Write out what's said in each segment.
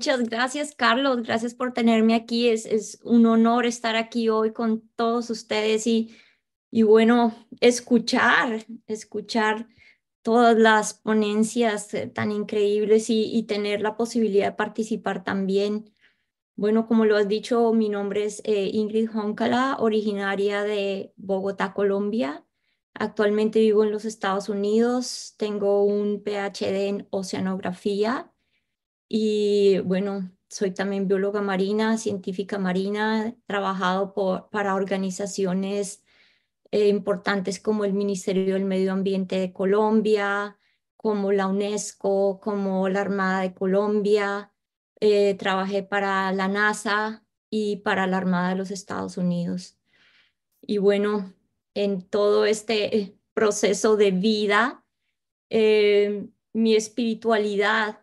Muchas gracias, Carlos. Gracias por tenerme aquí. Es un honor estar aquí hoy con todos ustedes y bueno, escuchar todas las ponencias tan increíbles y tener la posibilidad de participar también. Bueno, como lo has dicho, mi nombre es Ingrid Honkala, originaria de Bogotá, Colombia. Actualmente vivo en los Estados Unidos. Tengo un PhD en oceanografía. Y bueno, soy también bióloga marina, científica marina, he trabajado para organizaciones importantes como el Ministerio del Medio Ambiente de Colombia, como la UNESCO, como la Armada de Colombia. Trabajé para la NASA y para la Armada de los Estados Unidos. Y bueno, en todo este proceso de vida, mi espiritualidad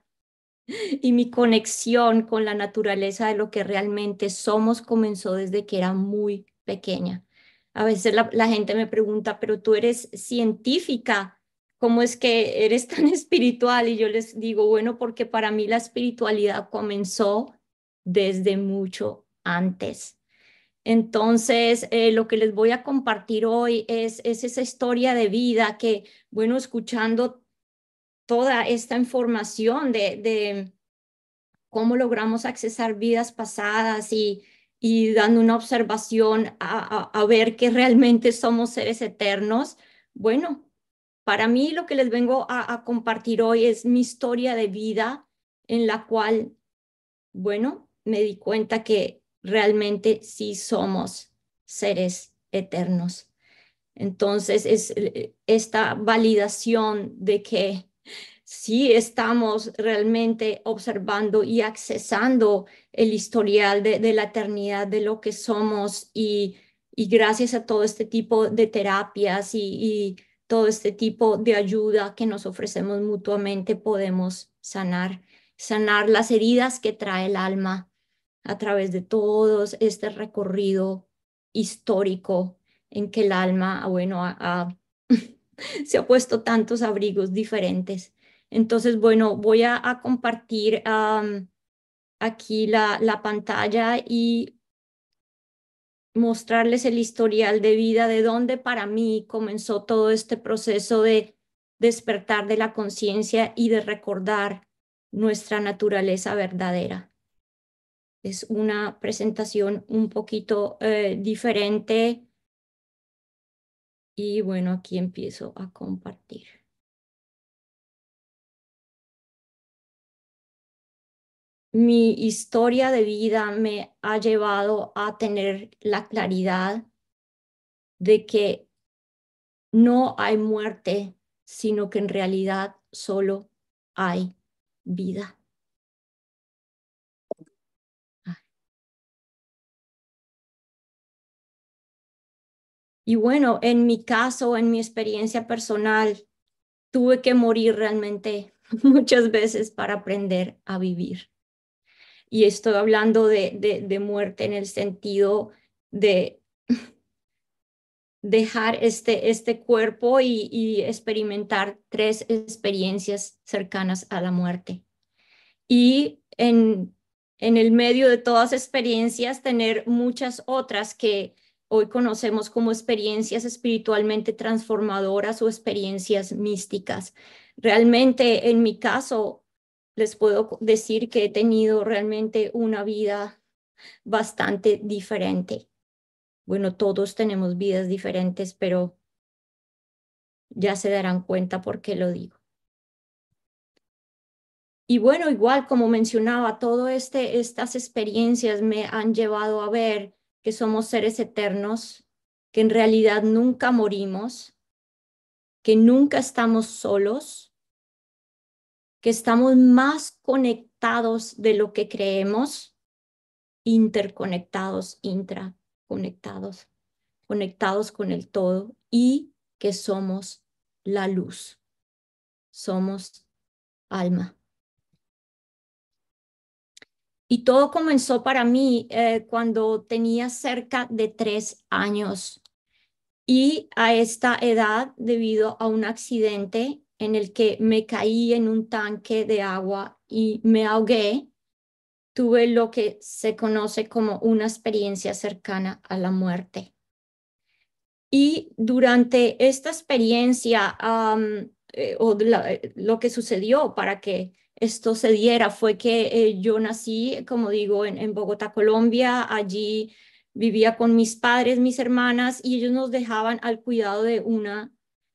y mi conexión con la naturaleza de lo que realmente somos comenzó desde que era muy pequeña. A veces la gente me pregunta, pero tú eres científica, ¿cómo es que eres tan espiritual? Y yo les digo, bueno, porque para mí la espiritualidad comenzó desde mucho antes. Entonces, lo que les voy a compartir hoy es esa historia de vida que, bueno, escuchando toda esta información de cómo logramos accesar vidas pasadas y dando una observación a ver que realmente somos seres eternos. Bueno, para mí lo que les vengo a compartir hoy es mi historia de vida en la cual, bueno, me di cuenta que realmente sí somos seres eternos. Entonces, es esta validación de que sí estamos realmente observando y accesando el historial de la eternidad de lo que somos y gracias a todo este tipo de terapias y todo este tipo de ayuda que nos ofrecemos mutuamente podemos sanar las heridas que trae el alma a través de todo este recorrido histórico en que el alma, bueno, se ha puesto tantos abrigos diferentes. Entonces, bueno, voy a compartir aquí la pantalla y mostrarles el historial de vida de dónde para mí comenzó todo este proceso de despertar de la conciencia y de recordar nuestra naturaleza verdadera. Es una presentación un poquito diferente y bueno, aquí empiezo a compartir. Mi historia de vida me ha llevado a tener la claridad de que no hay muerte, sino que en realidad solo hay vida. Y bueno, en mi caso, en mi experiencia personal, tuve que morir realmente muchas veces para aprender a vivir. Y estoy hablando de muerte en el sentido de dejar este cuerpo y experimentar tres experiencias cercanas a la muerte. Y en el medio de todas experiencias, tener muchas otras que hoy conocemos como experiencias espiritualmente transformadoras o experiencias místicas. Realmente, en mi caso, les puedo decir que he tenido realmente una vida bastante diferente. Bueno, todos tenemos vidas diferentes, pero ya se darán cuenta por qué lo digo. Y bueno, igual como mencionaba, estas experiencias me han llevado a ver que somos seres eternos, que en realidad nunca morimos, que nunca estamos solos, que estamos más conectados de lo que creemos, interconectados, intraconectados, conectados con el todo y que somos la luz, somos alma. Y todo comenzó para mí cuando tenía cerca de 3 años y a esta edad, debido a un accidente en el que me caí en un tanque de agua y me ahogué, tuve lo que se conoce como una experiencia cercana a la muerte. Y durante esta experiencia, lo que sucedió para que esto se diera fue que yo nací, como digo, en Bogotá, Colombia. Allí vivía con mis padres, mis hermanas, y ellos nos dejaban al cuidado de una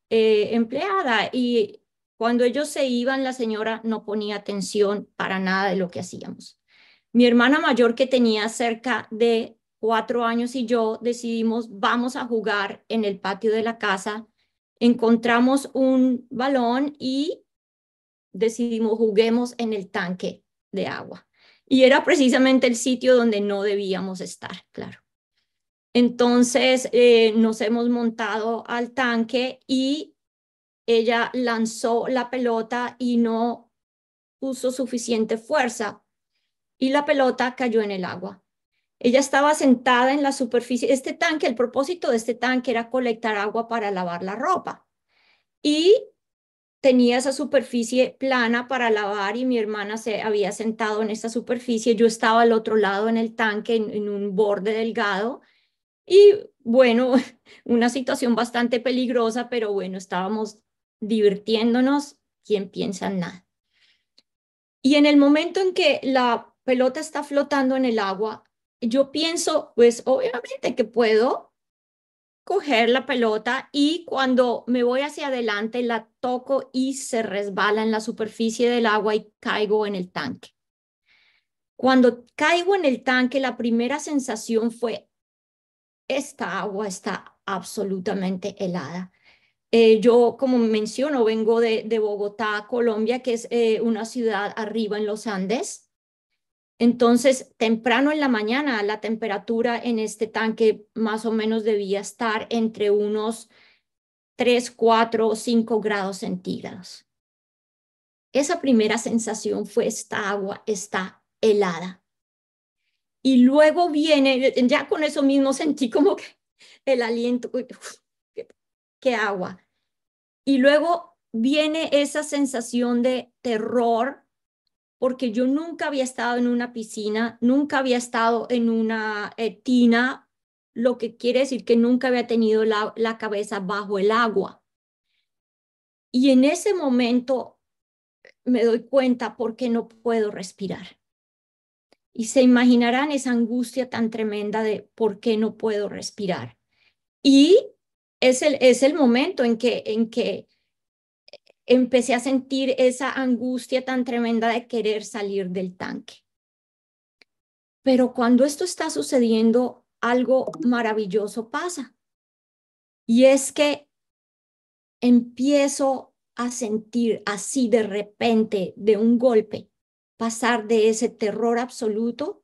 empleada. Y cuando ellos se iban, la señora no ponía atención para nada de lo que hacíamos. Mi hermana mayor, que tenía cerca de 4 años, y yo decidimos, vamos a jugar en el patio de la casa. Encontramos un balón y decidimos, juguemos en el tanque de agua. Y era precisamente el sitio donde no debíamos estar, claro. Entonces nos hemos montado al tanque y ella lanzó la pelota y no puso suficiente fuerza y la pelota cayó en el agua. Ella estaba sentada en la superficie. Este tanque, el propósito de este tanque era colectar agua para lavar la ropa. Y tenía esa superficie plana para lavar y mi hermana se había sentado en esa superficie. Yo estaba al otro lado en el tanque, en un borde delgado. Y bueno, una situación bastante peligrosa, pero bueno, estábamos divirtiéndonos. ¿Quién piensa en nada? Y en el momento en que la pelota está flotando en el agua, yo pienso, pues obviamente que puedo coger la pelota y cuando me voy hacia adelante la toco y se resbala en la superficie del agua y caigo en el tanque. Cuando caigo en el tanque, la primera sensación fue, esta agua está absolutamente helada. Yo, como menciono, vengo de Bogotá, Colombia, que es una ciudad arriba en los Andes. Entonces, temprano en la mañana, la temperatura en este tanque más o menos debía estar entre unos 3, 4 o 5 grados centígrados. Esa primera sensación fue, esta agua está helada. Y luego viene, ya con eso mismo sentí como que el aliento, uf, qué agua. Y luego viene esa sensación de terror, porque yo nunca había estado en una piscina, nunca había estado en una tina, lo que quiere decir que nunca había tenido la cabeza bajo el agua. Y en ese momento me doy cuenta por qué no puedo respirar. Y se imaginarán esa angustia tan tremenda de por qué no puedo respirar. Y es el momento en que empecé a sentir esa angustia tan tremenda de querer salir del tanque. Pero cuando esto está sucediendo, algo maravilloso pasa. Y es que empiezo a sentir así de repente, de un golpe, pasar de ese terror absoluto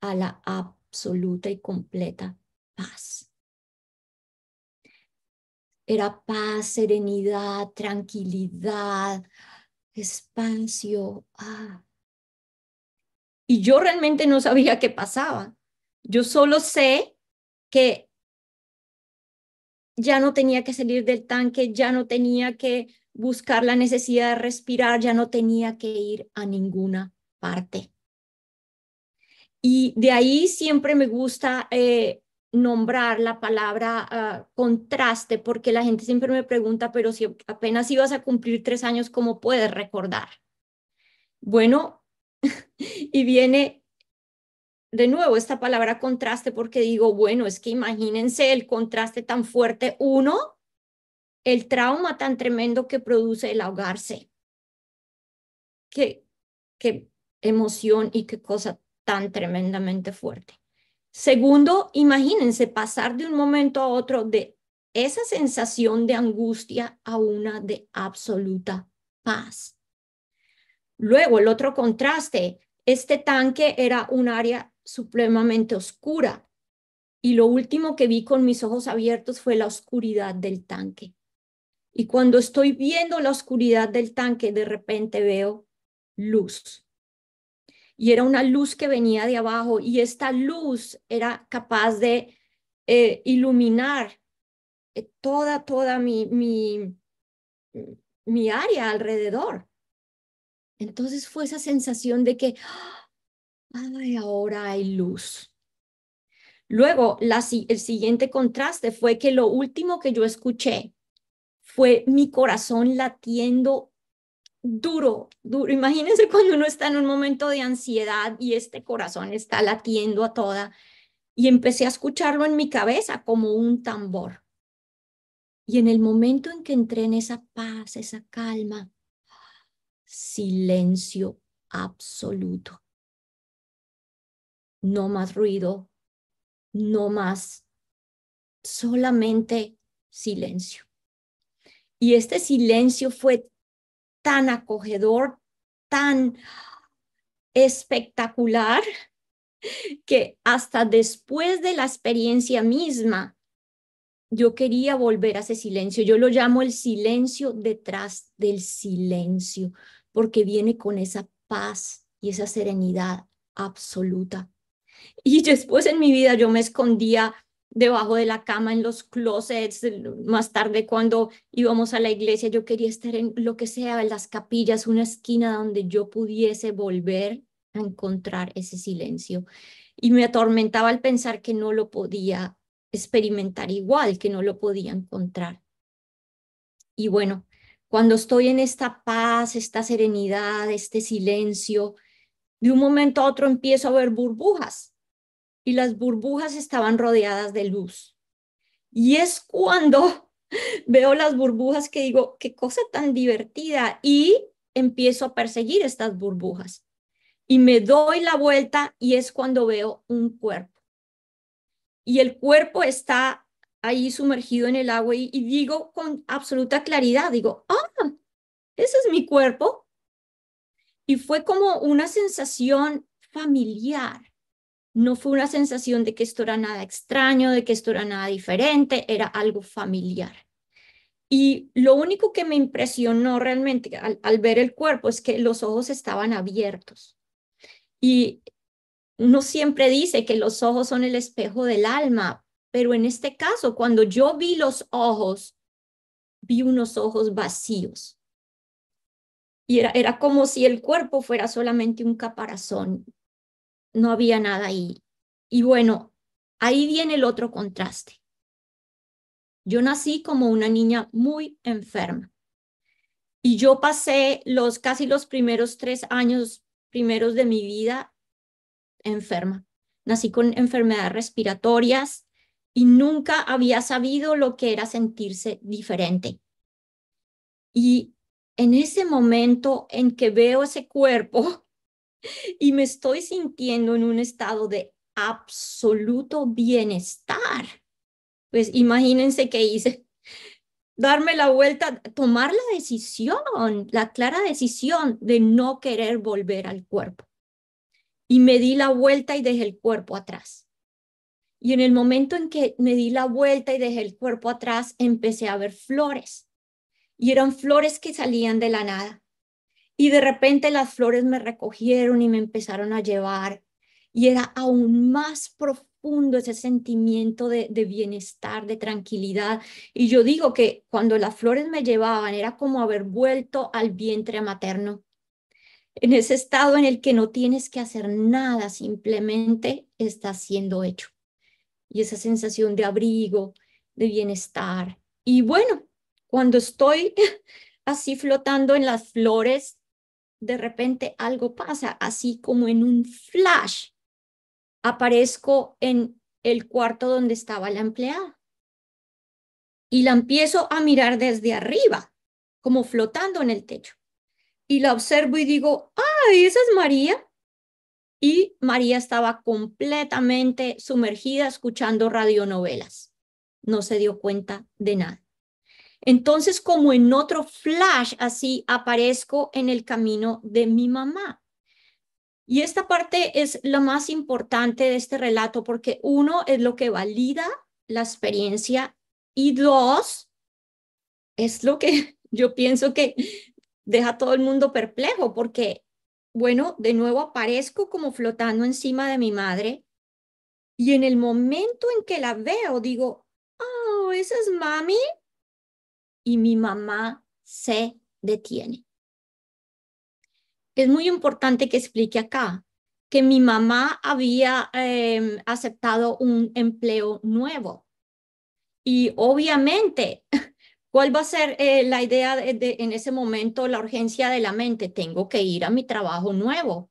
a la absoluta y completa paz. Era paz, serenidad, tranquilidad, espacio. Y yo realmente no sabía qué pasaba. Yo solo sé que ya no tenía que salir del tanque, ya no tenía que buscar la necesidad de respirar, ya no tenía que ir a ninguna parte. Y de ahí siempre me gusta nombrar la palabra contraste, porque la gente siempre me pregunta, pero si apenas ibas a cumplir 3 años, ¿cómo puedes recordar? Bueno, y viene de nuevo esta palabra contraste porque digo, bueno, es que imagínense el contraste tan fuerte. Uno, el trauma tan tremendo que produce el ahogarse. Qué emoción y qué cosa tan tremendamente fuerte. Segundo, imagínense pasar de un momento a otro de esa sensación de angustia a una de absoluta paz. Luego, el otro contraste, este tanque era un área supremamente oscura y lo último que vi con mis ojos abiertos fue la oscuridad del tanque. Y cuando estoy viendo la oscuridad del tanque, de repente veo luz. Y era una luz que venía de abajo y esta luz era capaz de iluminar toda mi área alrededor. Entonces fue esa sensación de que, ay, ahora hay luz. Luego, el siguiente contraste fue que lo último que yo escuché fue mi corazón latiendo duro, duro. Imagínense cuando uno está en un momento de ansiedad y este corazón está latiendo a toda. Y empecé a escucharlo en mi cabeza como un tambor. Y en el momento en que entré en esa paz, esa calma, silencio absoluto. No más ruido, no más, solamente silencio. Y este silencio fue tan acogedor, tan espectacular, que hasta después de la experiencia misma, yo quería volver a ese silencio. Yo lo llamo el silencio detrás del silencio, porque viene con esa paz y esa serenidad absoluta. Y después en mi vida yo me escondía debajo de la cama en los closets. Más tarde cuando íbamos a la iglesia, yo quería estar en lo que sea, en las capillas, una esquina donde yo pudiese volver a encontrar ese silencio. Y me atormentaba el pensar que no lo podía experimentar igual, que no lo podía encontrar. Y bueno, cuando estoy en esta paz, esta serenidad, este silencio, de un momento a otro empiezo a ver burbujas y las burbujas estaban rodeadas de luz. Y es cuando veo las burbujas que digo, qué cosa tan divertida, y empiezo a perseguir estas burbujas. Y me doy la vuelta y es cuando veo un cuerpo. Y el cuerpo está ahí sumergido en el agua y digo con absoluta claridad, digo, ah, ese es mi cuerpo. Y fue como una sensación familiar. No fue una sensación de que esto era nada extraño, de que esto era nada diferente, era algo familiar. Y lo único que me impresionó realmente al ver el cuerpo es que los ojos estaban abiertos. Y uno siempre dice que los ojos son el espejo del alma, pero en este caso, cuando yo vi los ojos, vi unos ojos vacíos. Y era como si el cuerpo fuera solamente un caparazón, no había nada ahí. Y bueno, ahí viene el otro contraste. Yo nací como una niña muy enferma y yo pasé casi los primeros 3 años primeros de mi vida enferma. Nací con enfermedades respiratorias y nunca había sabido lo que era sentirse diferente. Y en ese momento en que veo ese cuerpo y me estoy sintiendo en un estado de absoluto bienestar, pues imagínense qué hice. Darme la vuelta, tomar la decisión, la clara decisión de no querer volver al cuerpo. Y me di la vuelta y dejé el cuerpo atrás. Y en el momento en que me di la vuelta y dejé el cuerpo atrás, empecé a ver flores. Y eran flores que salían de la nada. Y de repente las flores me recogieron y me empezaron a llevar. Y era aún más profundo ese sentimiento de bienestar, de tranquilidad. Y yo digo que cuando las flores me llevaban era como haber vuelto al vientre materno, en ese estado en el que no tienes que hacer nada, simplemente está siendo hecho. Y esa sensación de abrigo, de bienestar. Y bueno, cuando estoy así flotando en las flores, de repente algo pasa, así como en un flash, aparezco en el cuarto donde estaba la empleada y la empiezo a mirar desde arriba, como flotando en el techo. Y la observo y digo, ¡ay, esa es María! Y María estaba completamente sumergida escuchando radionovelas. No se dio cuenta de nada. Entonces, como en otro flash, así aparezco en el camino de mi mamá. Y esta parte es la más importante de este relato porque uno es lo que valida la experiencia y dos es lo que yo pienso que deja a todo el mundo perplejo porque, bueno, de nuevo aparezco como flotando encima de mi madre y en el momento en que la veo digo, oh, esa es mami, y mi mamá se detiene. es muy importante que explique acá que mi mamá había aceptado un empleo nuevo. Y obviamente, ¿cuál va a ser la idea en ese momento, la urgencia de la mente? Tengo que ir a mi trabajo nuevo.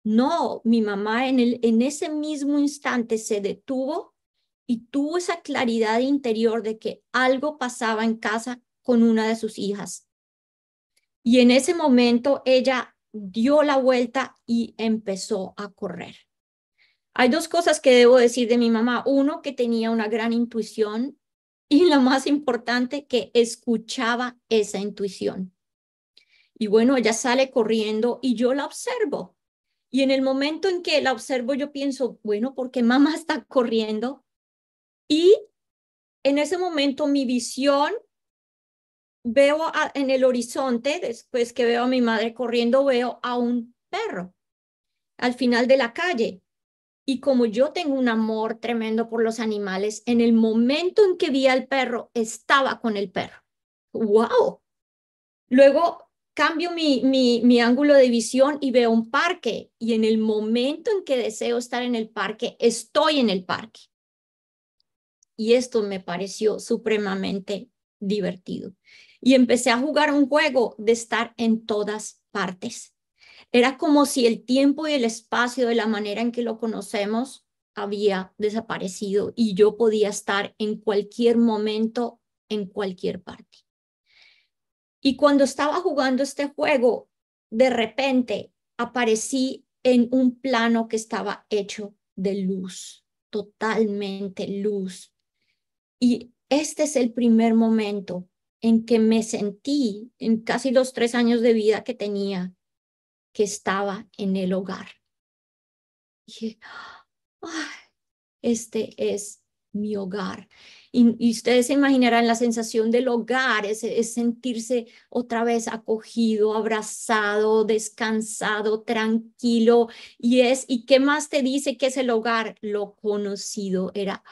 No, mi mamá en ese mismo instante se detuvo y tuvo esa claridad interior de que algo pasaba en casa con una de sus hijas. Y en ese momento ella dio la vuelta y empezó a correr. Hay dos cosas que debo decir de mi mamá. Uno, que tenía una gran intuición y la más importante, que escuchaba esa intuición. Y bueno, ella sale corriendo y yo la observo. Y en el momento en que la observo, yo pienso, bueno, ¿por qué mamá está corriendo? Y en ese momento mi visión, veo en el horizonte, después que veo a mi madre corriendo, veo a un perro al final de la calle. Y como yo tengo un amor tremendo por los animales, en el momento en que vi al perro, estaba con el perro. ¡Wow! Luego cambio mi ángulo de visión y veo un parque. Y en el momento en que deseo estar en el parque, estoy en el parque. Y esto me pareció supremamente divertido. Y empecé a jugar un juego de estar en todas partes. Era como si el tiempo y el espacio de la manera en que lo conocemos había desaparecido y yo podía estar en cualquier momento, en cualquier parte. Y cuando estaba jugando este juego, de repente aparecí en un plano que estaba hecho de luz, totalmente luz. Y este es el primer momento en que me sentí, en casi los 3 años de vida que tenía, que estaba en el hogar. Dije, "Ay, este es mi hogar". Y ustedes se imaginarán la sensación del hogar, es sentirse otra vez acogido, abrazado, descansado, tranquilo. ¿Y qué más te dice que es el hogar? Lo conocido, era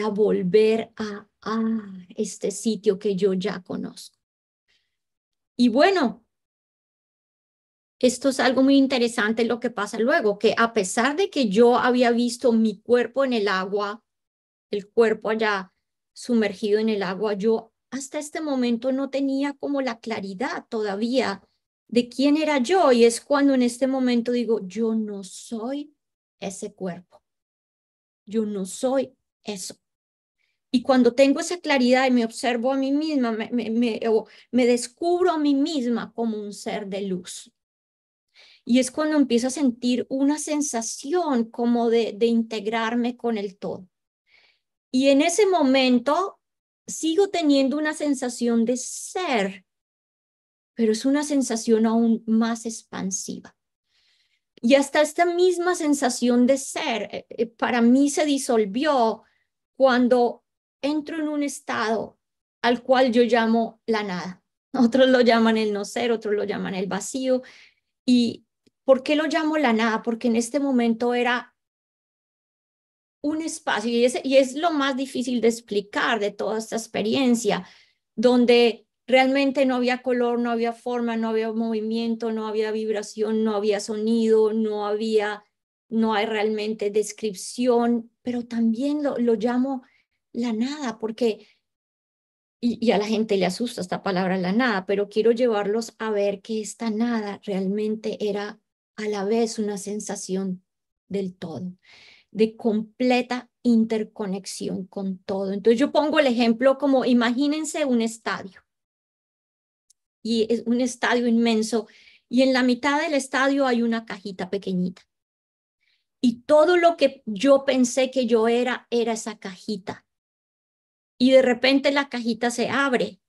volver a este sitio que yo ya conozco. Y bueno, esto es algo muy interesante lo que pasa luego, que a pesar de que yo había visto mi cuerpo en el agua, el cuerpo allá sumergido en el agua, yo hasta este momento no tenía como la claridad todavía de quién era yo. Y es cuando en este momento digo, yo no soy ese cuerpo, yo no soy eso. Y cuando tengo esa claridad y me observo a mí misma, me descubro a mí misma como un ser de luz. Y es cuando empiezo a sentir una sensación como de integrarme con el todo. Y en ese momento sigo teniendo una sensación de ser, pero es una sensación aún más expansiva. Y hasta esta misma sensación de ser, para mí se disolvió cuando entro en un estado al cual yo llamo la nada. Otros lo llaman el no ser, otros lo llaman el vacío. ¿Y por qué lo llamo la nada? Porque en este momento era un espacio, y es lo más difícil de explicar de toda esta experiencia, donde realmente no había color, no había forma, no había movimiento, no había vibración, no había sonido, no hay realmente descripción, pero también lo llamo la nada, porque, y a la gente le asusta esta palabra la nada, pero quiero llevarlos a ver que esta nada realmente era a la vez una sensación del todo, de completa interconexión con todo. Entonces yo pongo el ejemplo como imagínense un estadio, y es un estadio inmenso, y en la mitad del estadio hay una cajita pequeñita. Y todo lo que yo pensé que yo era esa cajita. Y de repente la cajita se abre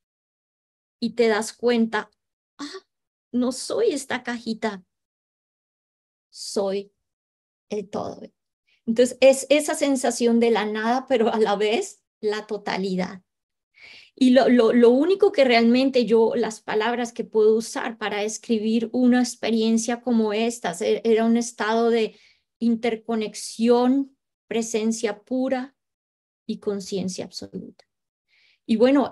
y te das cuenta, ah, no soy esta cajita, soy el todo. Entonces es esa sensación de la nada, pero a la vez la totalidad. Y lo único que realmente las palabras que puedo usar para describir una experiencia como esta, era un estado de interconexión, presencia pura y conciencia absoluta. Y bueno,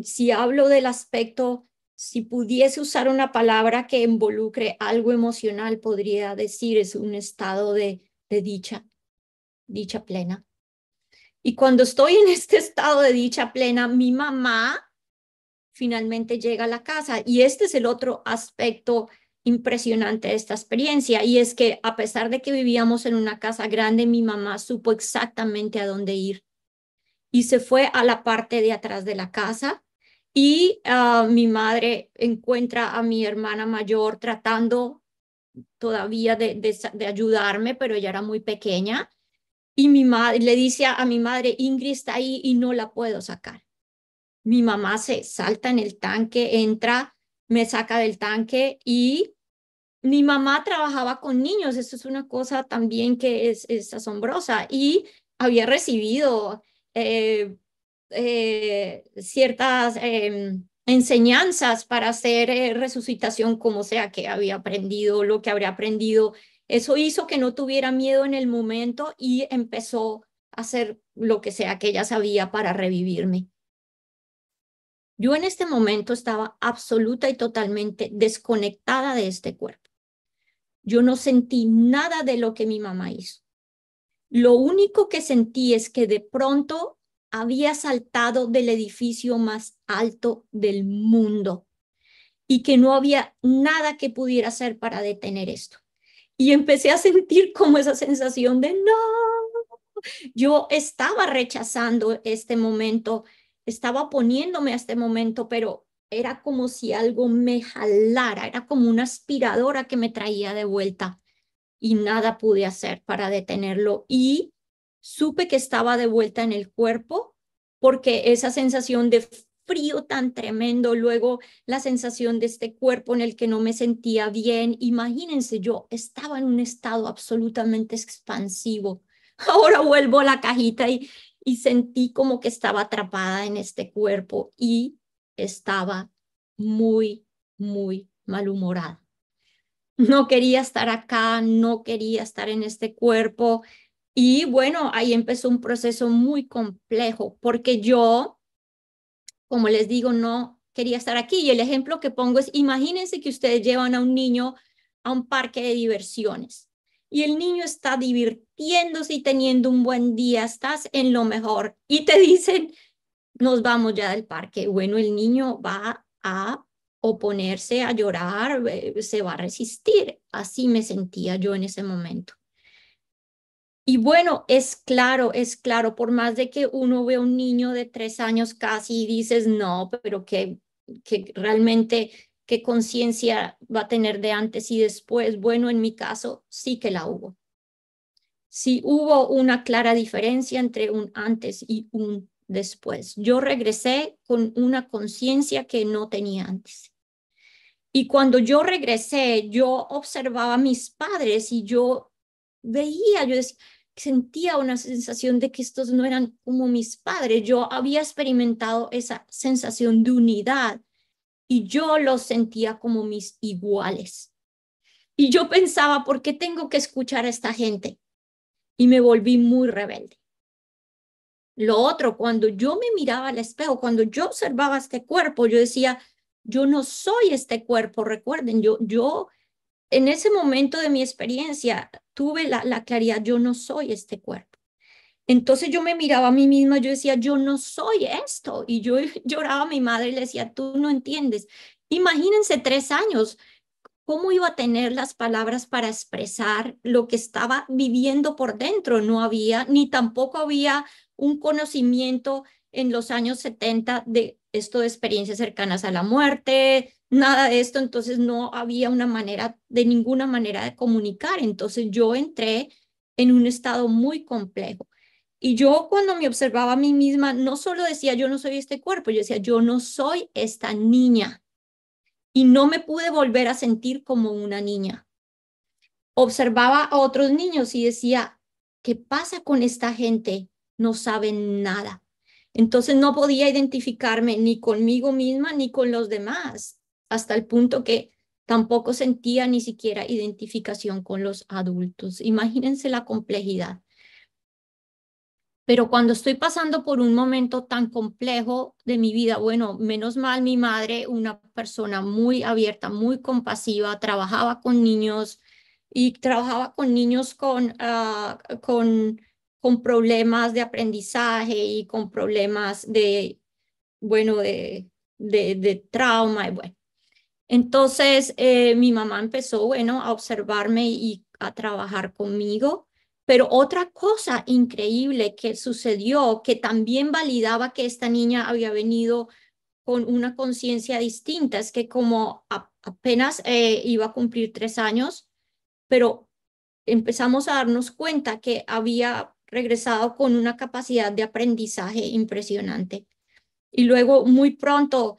si hablo del aspecto Si pudiese usar una palabra que involucre algo emocional, podría decir es un estado de dicha plena. Y cuando estoy en este estado de dicha plena, mi mamá finalmente llega a la casa. Y este es el otro aspecto impresionante de esta experiencia. Y es que a pesar de que vivíamos en una casa grande, mi mamá supo exactamente a dónde ir. Y se fue a la parte de atrás de la casa. Y mi madre encuentra a mi hermana mayor tratando todavía de ayudarme, pero ella era muy pequeña. Y mi madre le dice a mi madre, Ingrid está ahí y no la puedo sacar. Mi mamá se salta en el tanque, entra, me saca del tanque y mi mamá trabajaba con niños. Esto es una cosa también que es asombrosa y había recibido eh, ciertas enseñanzas para hacer resucitación, como sea que había aprendido, lo que habría aprendido. Eso hizo que no tuviera miedo en el momento y empezó a hacer lo que sea que ella sabía para revivirme. Yo en este momento estaba absoluta y totalmente desconectada de este cuerpo. Yo no sentí nada de lo que mi mamá hizo. Lo único que sentí es que de pronto había saltado del edificio más alto del mundo y que no había nada que pudiera hacer para detener esto. Y empecé a sentir como esa sensación de no. Yo estaba rechazando este momento, estaba poniéndome a este momento, pero era como si algo me jalara, era como una aspiradora que me traía de vuelta y nada pude hacer para detenerlo. Y supe que estaba de vuelta en el cuerpo porque esa sensación de frío tan tremendo, luego la sensación de este cuerpo en el que no me sentía bien. Imagínense, yo estaba en un estado absolutamente expansivo. Ahora vuelvo a la cajita y sentí como que estaba atrapada en este cuerpo y estaba muy, muy malhumorada. No quería estar acá, no quería estar en este cuerpo. Y bueno, ahí empezó un proceso muy complejo porque yo, como les digo, no quería estar aquí. Y el ejemplo que pongo es, imagínense que ustedes llevan a un niño a un parque de diversiones y el niño está divirtiéndose y teniendo un buen día, estás en lo mejor y te dicen, nos vamos ya del parque. Bueno, el niño va a oponerse, a llorar, se va a resistir. Así me sentía yo en ese momento. Y bueno, es claro, por más de que uno ve a un niño de 3 años casi y dices, no, pero que realmente, qué conciencia va a tener de antes y después. Bueno, en mi caso sí que la hubo. Sí hubo una clara diferencia entre un antes y un después. Yo regresé con una conciencia que no tenía antes. Y cuando yo regresé, yo observaba a mis padres y yo veía, sentía una sensación de que estos no eran como mis padres. Yo había experimentado esa sensación de unidad y yo los sentía como mis iguales. Y yo pensaba, ¿por qué tengo que escuchar a esta gente? Y me volví muy rebelde. Lo otro, cuando yo me miraba al espejo, cuando yo observaba este cuerpo, yo decía, yo no soy este cuerpo. Recuerden, yo en ese momento de mi experiencia tuve la claridad, yo no soy este cuerpo. Entonces yo me miraba a mí misma, yo decía, yo no soy esto. Y yo lloraba a mi madre y le decía, tú no entiendes. Imagínense 3 años, ¿cómo iba a tener las palabras para expresar lo que estaba viviendo por dentro? No había, ni tampoco había un conocimiento en los años 70 de esto de experiencias cercanas a la muerte, nada de esto, entonces no había una manera, de ninguna manera de comunicar. Entonces yo entré en un estado muy complejo. Y yo cuando me observaba a mí misma, no solo decía yo no soy este cuerpo, yo decía yo no soy esta niña y no me pude volver a sentir como una niña. Observaba a otros niños y decía, ¿qué pasa con esta gente? No saben nada. Entonces no podía identificarme ni conmigo misma ni con los demás, hasta el punto que tampoco sentía ni siquiera identificación con los adultos. Imagínense la complejidad. Pero cuando estoy pasando por un momento tan complejo de mi vida, bueno, menos mal mi madre, una persona muy abierta, muy compasiva, trabajaba con niños y trabajaba con niños con problemas de aprendizaje y con problemas de, bueno, de trauma y bueno. Entonces, mi mamá empezó, bueno, a observarme y a trabajar conmigo. Pero otra cosa increíble que sucedió, que también validaba que esta niña había venido con una conciencia distinta, es que como apenas iba a cumplir 3 años, pero empezamos a darnos cuenta que había regresado con una capacidad de aprendizaje impresionante. Y luego muy pronto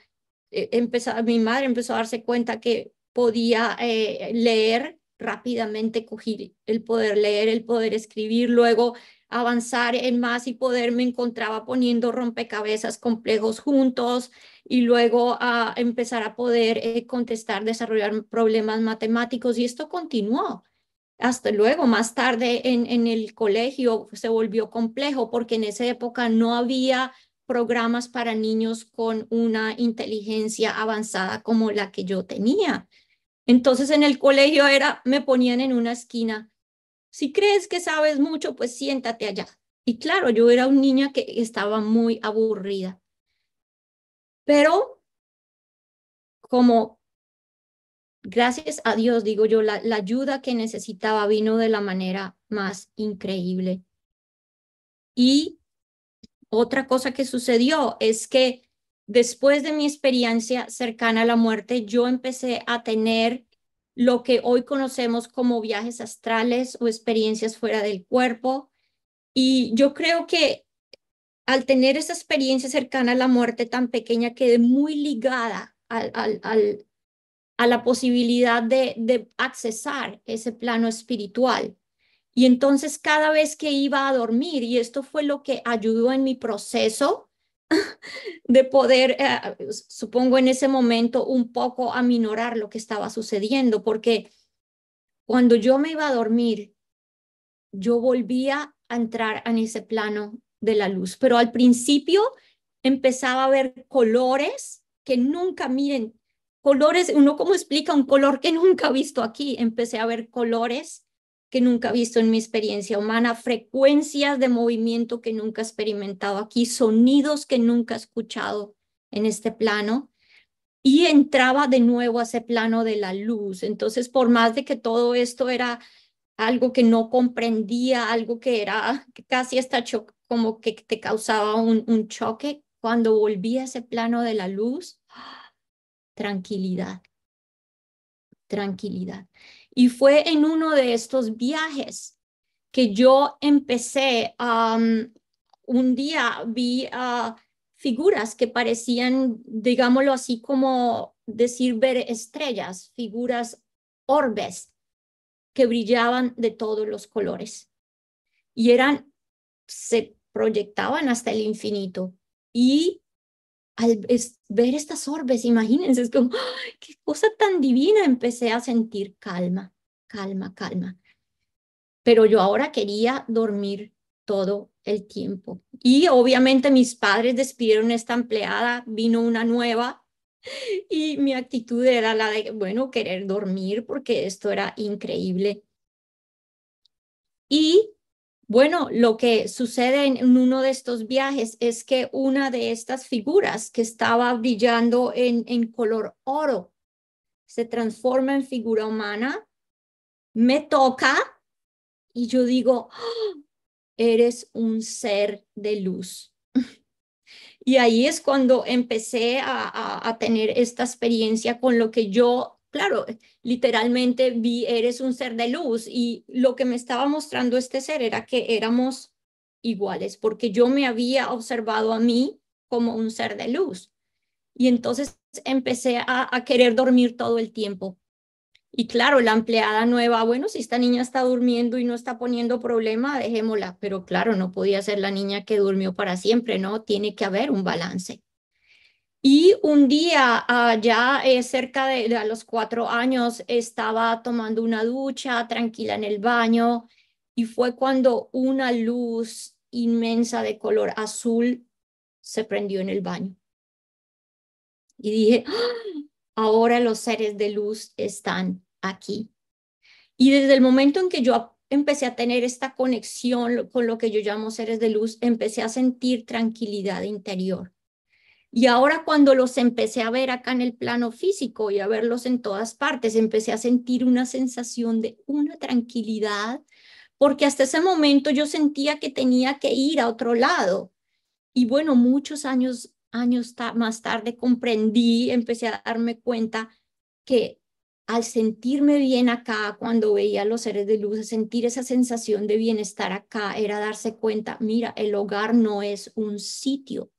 mi madre empezó a darse cuenta que podía leer rápidamente, cogí el poder leer, el poder escribir, luego avanzar en más y poder me encontraba poniendo rompecabezas complejos juntos y luego a empezar a poder contestar, desarrollar problemas matemáticos y esto continuó. Hasta luego, más tarde en el colegio se volvió complejo porque en esa época no había programas para niños con una inteligencia avanzada como la que yo tenía. Entonces en el colegio me ponían en una esquina. Si crees que sabes mucho, pues siéntate allá. Y claro, yo era una niña que estaba muy aburrida. Pero como gracias a Dios, digo yo, la ayuda que necesitaba vino de la manera más increíble. Y otra cosa que sucedió es que después de mi experiencia cercana a la muerte, yo empecé a tener lo que hoy conocemos como viajes astrales o experiencias fuera del cuerpo. Y yo creo que al tener esa experiencia cercana a la muerte tan pequeña, quedé muy ligada a la posibilidad de accesar ese plano espiritual. Y entonces cada vez que iba a dormir, y esto fue lo que ayudó en mi proceso de poder, supongo en ese momento, un poco aminorar lo que estaba sucediendo, porque cuando yo me iba a dormir, yo volvía a entrar en ese plano de la luz, pero al principio empezaba a ver colores que nunca, miren, colores, uno cómo explica un color que nunca ha visto aquí, empecé a ver colores que nunca he visto en mi experiencia humana, frecuencias de movimiento que nunca he experimentado aquí, sonidos que nunca he escuchado en este plano y entraba de nuevo a ese plano de la luz. Entonces, por más de que todo esto era algo que no comprendía, algo que era que casi hasta como que te causaba un choque, cuando volví a ese plano de la luz, tranquilidad, tranquilidad. Y fue en uno de estos viajes que yo empecé, un día vi figuras que parecían, digámoslo así, como decir ver estrellas, figuras orbes que brillaban de todos los colores y se proyectaban hasta el infinito. Y al ver estas orbes, imagínense, es como, ¡ay, qué cosa tan divina! Empecé a sentir calma, calma, calma. Pero yo ahora quería dormir todo el tiempo. Y obviamente mis padres despidieron a esta empleada, vino una nueva y mi actitud era la de, bueno, querer dormir porque esto era increíble. Y bueno, lo que sucede en uno de estos viajes es que una de estas figuras que estaba brillando en color oro se transforma en figura humana, me toca y yo digo, "Oh, eres un ser de luz". Y ahí es cuando empecé a tener esta experiencia con lo que yo, claro, literalmente vi, eres un ser de luz y lo que me estaba mostrando este ser era que éramos iguales, porque yo me había observado a mí como un ser de luz. Y entonces empecé a querer dormir todo el tiempo. Y claro, la empleada nueva, bueno, si esta niña está durmiendo y no está poniendo problema, dejémosla. Pero claro, no podía ser la niña que durmió para siempre, ¿no? Tiene que haber un balance. Y un día, ya cerca de a los 4 años, estaba tomando una ducha tranquila en el baño y fue cuando una luz inmensa de color azul se prendió en el baño. Y dije, ¡ah! Ahora los seres de luz están aquí. Y desde el momento en que yo empecé a tener esta conexión con lo que yo llamo seres de luz, empecé a sentir tranquilidad interior. Y ahora cuando los empecé a ver acá en el plano físico y a verlos en todas partes, empecé a sentir una sensación de una tranquilidad, porque hasta ese momento yo sentía que tenía que ir a otro lado. Y bueno, muchos años más tarde comprendí, empecé a darme cuenta que al sentirme bien acá, cuando veía a los seres de luz, sentir esa sensación de bienestar acá, era darse cuenta, mira, el hogar no es un sitio,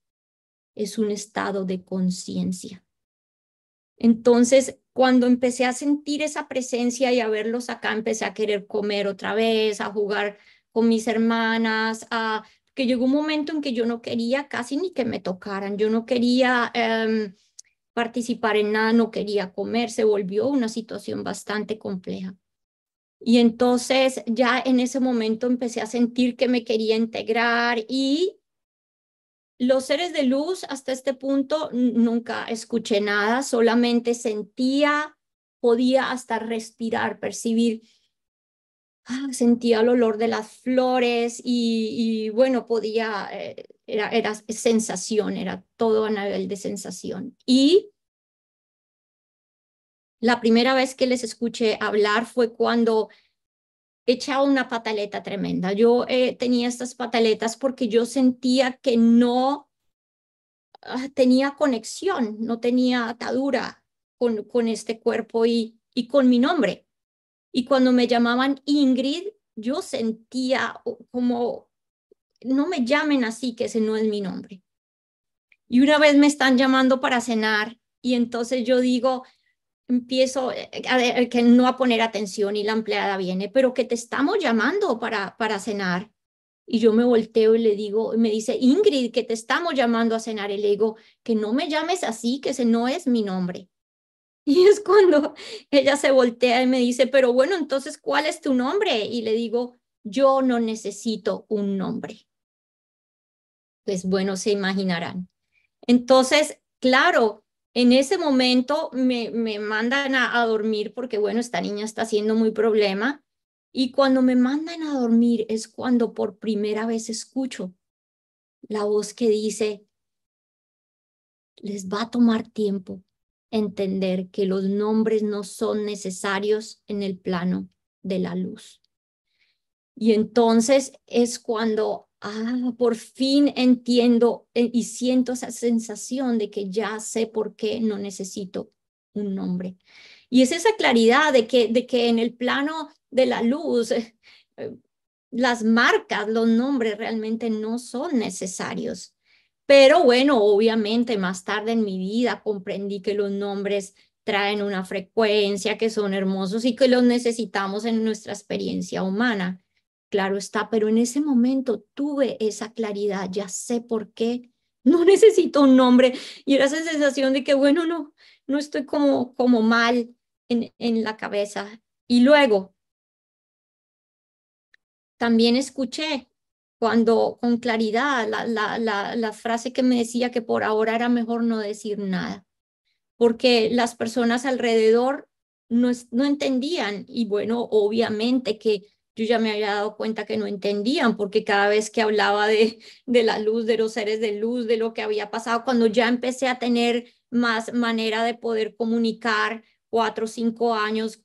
es un estado de conciencia. Entonces, cuando empecé a sentir esa presencia y a verlos acá, empecé a querer comer otra vez, a jugar con mis hermanas, que llegó un momento en que yo no quería casi ni que me tocaran, yo no quería participar en nada, no quería comer, se volvió una situación bastante compleja. Y entonces ya en ese momento empecé a sentir que me quería integrar y los seres de luz hasta este punto nunca escuché nada, solamente sentía, podía hasta respirar, percibir, sentía el olor de las flores y bueno, podía, era sensación, era todo a nivel de sensación. Y la primera vez que les escuché hablar fue cuando echaba una pataleta tremenda. Yo tenía estas pataletas porque yo sentía que no tenía conexión, no tenía atadura con este cuerpo y con mi nombre. Y cuando me llamaban Ingrid, yo sentía como, no me llamen así, que ese no es mi nombre. Y una vez me están llamando para cenar y entonces yo digo, empiezo que no a poner atención y la empleada viene, pero que te estamos llamando para cenar. Y yo me volteo y le digo, me dice, Ingrid, que te estamos llamando a cenar. Y le digo, que no me llames así, que ese no es mi nombre. Y es cuando ella se voltea y me dice, pero bueno, entonces, ¿cuál es tu nombre? Y le digo, yo no necesito un nombre. Pues bueno, se imaginarán. Entonces, claro, en ese momento me mandan a dormir porque, bueno, esta niña está haciendo muy problema. Y cuando me mandan a dormir es cuando por primera vez escucho la voz que dice, les va a tomar tiempo entender que los nombres no son necesarios en el plano de la luz. Y entonces es cuando, por fin entiendo y siento esa sensación de que ya sé por qué no necesito un nombre. Y es esa claridad de que en el plano de la luz, las marcas, los nombres realmente no son necesarios. Pero bueno, obviamente más tarde en mi vida comprendí que los nombres traen una frecuencia, que son hermosos y que los necesitamos en nuestra experiencia humana. Claro está, pero en ese momento tuve esa claridad, ya sé por qué. No necesito un nombre y era esa sensación de que, bueno, no estoy como mal en la cabeza. Y luego también escuché cuando con claridad la frase que me decía que por ahora era mejor no decir nada, porque las personas alrededor no entendían y bueno, obviamente que yo ya me había dado cuenta que no entendían, porque cada vez que hablaba de la luz, de los seres de luz, de lo que había pasado, cuando ya empecé a tener más manera de poder comunicar 4 o 5 años.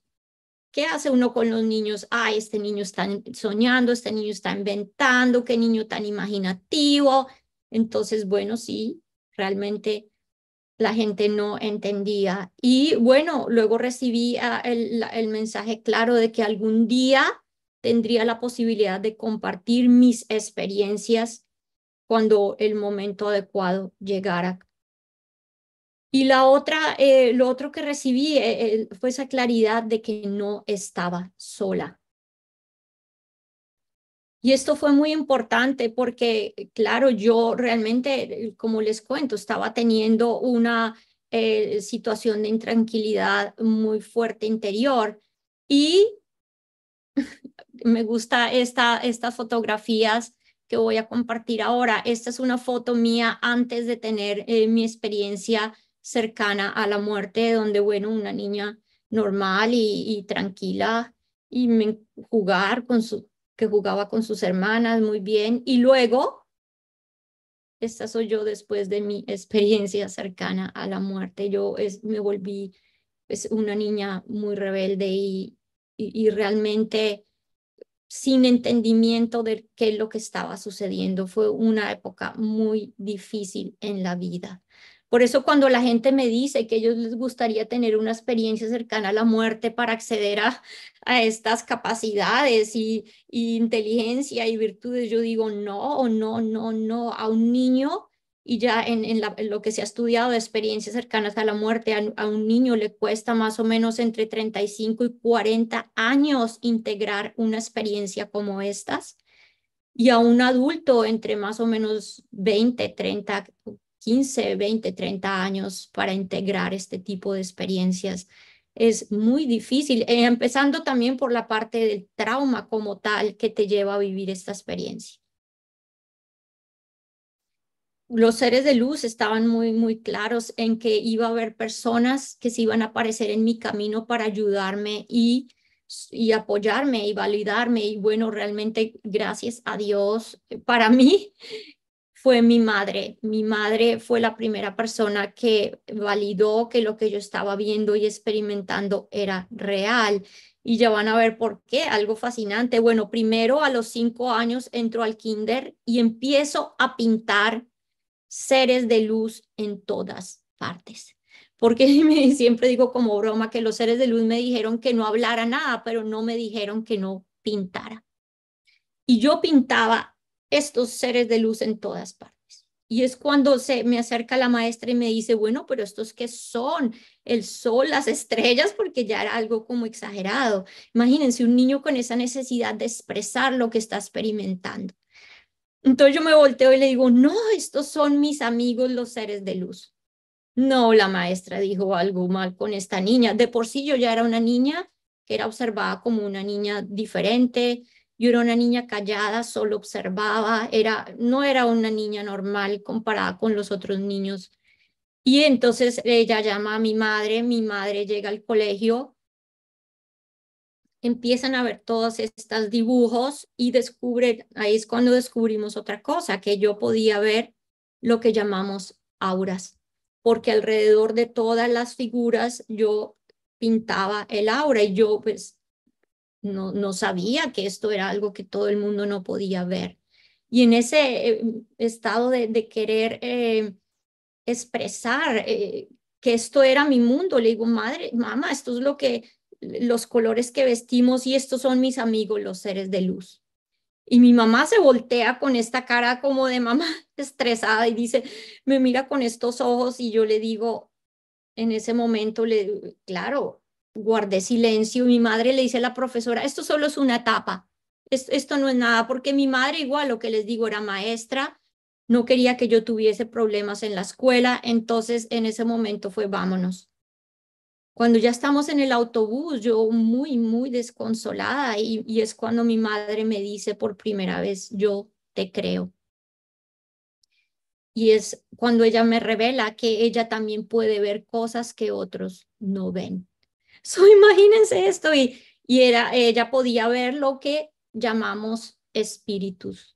¿Qué hace uno con los niños? Ay, este niño está soñando, este niño está inventando, qué niño tan imaginativo. Entonces, bueno, sí, realmente la gente no entendía. Y bueno, luego recibí el mensaje claro de que algún día tendría la posibilidad de compartir mis experiencias cuando el momento adecuado llegara. Y la otra, lo otro que recibí fue esa claridad de que no estaba sola. Y esto fue muy importante porque, claro, yo realmente, como les cuento, estaba teniendo una situación de intranquilidad muy fuerte interior y me gusta estas fotografías que voy a compartir ahora. Esta es una foto mía antes de tener mi experiencia cercana a la muerte, donde, bueno, una niña normal y tranquila y jugar que jugaba con sus hermanas muy bien. Y luego, esta soy yo después de mi experiencia cercana a la muerte. Me volví una niña muy rebelde y realmente sin entendimiento de qué es lo que estaba sucediendo. Fue una época muy difícil en la vida. Por eso cuando la gente me dice que a ellos les gustaría tener una experiencia cercana a la muerte para acceder a estas capacidades y inteligencia y virtudes, yo digo no, no, no, no. A un niño, y ya en lo que se ha estudiado de experiencias cercanas a la muerte, a un niño le cuesta más o menos entre 35 y 40 años integrar una experiencia como estas, y a un adulto entre más o menos 20, 30, 15, 20, 30 años para integrar este tipo de experiencias. Es muy difícil, empezando también por la parte del trauma como tal que te lleva a vivir esta experiencia. Los seres de luz estaban muy claros en que iba a haber personas que se iban a aparecer en mi camino para ayudarme y apoyarme y validarme. Y bueno, realmente gracias a Dios, para mí fue mi madre. Mi madre fue la primera persona que validó que lo que yo estaba viendo y experimentando era real. Y ya van a ver por qué, algo fascinante. Bueno, primero a los 5 años entro al kinder y empiezo a pintar seres de luz en todas partes. Porque siempre digo como broma que los seres de luz me dijeron que no hablara nada, pero no me dijeron que no pintara. Y yo pintaba estos seres de luz en todas partes. Y es cuando se me acerca la maestra y me dice, bueno, pero ¿estos qué son? El sol, las estrellas, porque ya era algo como exagerado. Imagínense un niño con esa necesidad de expresar lo que está experimentando. Entonces yo me volteo y le digo, no, estos son mis amigos los seres de luz. No, la maestra dijo algo mal con esta niña. De por sí yo ya era una niña que era observada como una niña diferente. Yo era una niña callada, solo observaba. No era una niña normal comparada con los otros niños. Y entonces ella llama a mi madre llega al colegio, empiezan a ver todos estos dibujos y ahí es cuando descubrimos otra cosa, que yo podía ver lo que llamamos auras, porque alrededor de todas las figuras yo pintaba el aura y yo pues no sabía que esto era algo que todo el mundo no podía ver. Y en ese estado de querer expresar que esto era mi mundo. Le digo, madre, mamá, esto es los colores que vestimos y estos son mis amigos, los seres de luz. Y mi mamá se voltea con esta cara como de mamá estresada y dice, me mira con estos ojos y yo le digo, en ese momento, claro, guardé silencio. Mi madre le dice a la profesora, esto solo es una etapa, esto no es nada, porque mi madre igual, lo que les digo, era maestra, no quería que yo tuviese problemas en la escuela, entonces en ese momento fue vámonos. Cuando ya estamos en el autobús, yo muy desconsolada y es cuando mi madre me dice por primera vez, yo te creo. Y es cuando ella me revela que ella también puede ver cosas que otros no ven. Imagínense esto ella podía ver lo que llamamos espíritus.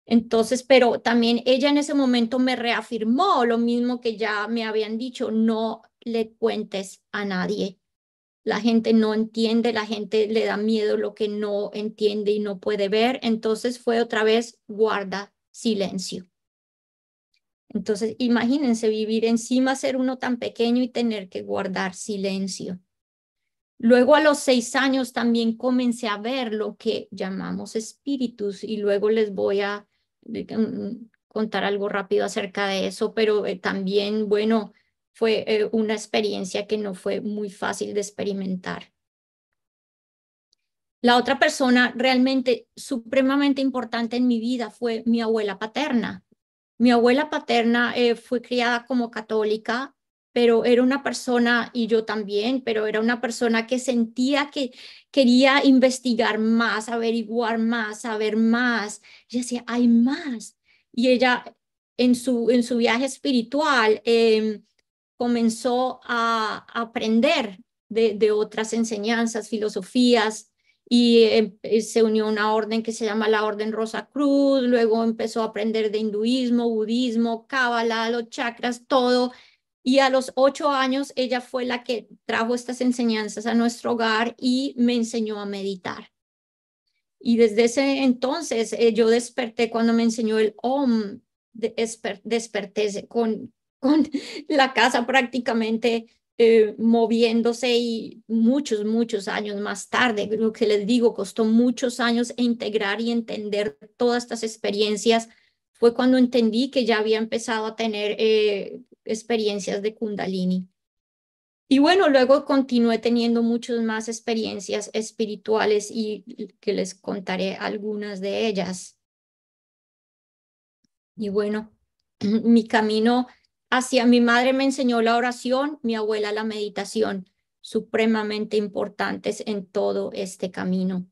Entonces, pero también ella en ese momento me reafirmó lo mismo que ya me habían dicho, no le cuentes a nadie. La gente no entiende, la gente le da miedo lo que no entiende y no puede ver. Entonces fue otra vez, guarda silencio. Entonces, imagínense vivir encima, ser uno tan pequeño y tener que guardar silencio. Luego a los 6 años también comencé a ver lo que llamamos espíritus y luego les voy a contar algo rápido acerca de eso, pero también, bueno, fue una experiencia que no fue muy fácil de experimentar. La otra persona realmente supremamente importante en mi vida fue mi abuela paterna. Mi abuela paterna fue criada como católica pero era una persona, y yo también, pero era una persona que sentía que quería investigar más, averiguar más, saber más. Y decía, hay más. Y ella en su viaje espiritual comenzó a aprender de otras enseñanzas, filosofías, y se unió a una orden que se llama la Orden Rosa Cruz, luego empezó a aprender de hinduismo, budismo, cábala, los chakras, todo. Y a los 8 años ella fue la que trajo estas enseñanzas a nuestro hogar y me enseñó a meditar. Y desde ese entonces yo desperté cuando me enseñó el Om, desperté con la casa prácticamente moviéndose, y muchos años más tarde, lo que les digo, costó muchos años integrar y entender todas estas experiencias. Fue cuando entendí que ya había empezado a tener experiencias de Kundalini. Y bueno, luego continué teniendo muchas más experiencias espirituales y que les contaré algunas de ellas. Y bueno, mi camino hacia mi madre me enseñó la oración, mi abuela la meditación, supremamente importantes en todo este camino.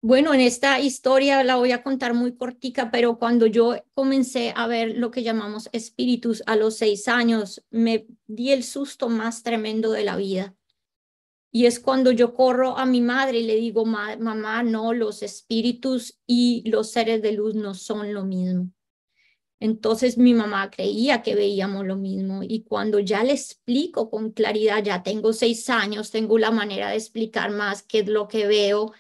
Bueno, en esta historia la voy a contar muy cortica, pero cuando yo comencé a ver lo que llamamos espíritus a los 6 años, me di el susto más tremendo de la vida. Y es cuando yo corro a mi madre y le digo, mamá, no, los espíritus y los seres de luz no son lo mismo. Entonces mi mamá creía que veíamos lo mismo, y cuando ya le explico con claridad, ya tengo 6 años, tengo la manera de explicar más qué es lo que veo.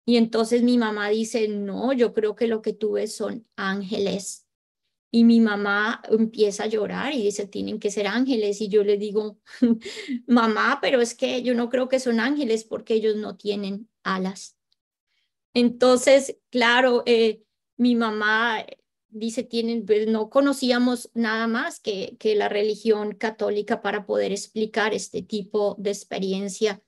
Y entonces mi mamá dice, no, yo creo que lo que tú ves son ángeles. Y mi mamá empieza a llorar y dice, tienen que ser ángeles. Y yo le digo, mamá, pero es que yo no creo que son ángeles porque ellos no tienen alas. Entonces, claro, mi mamá dice, tienen, pues no conocíamos nada más que la religión católica para poder explicar este tipo de experiencia.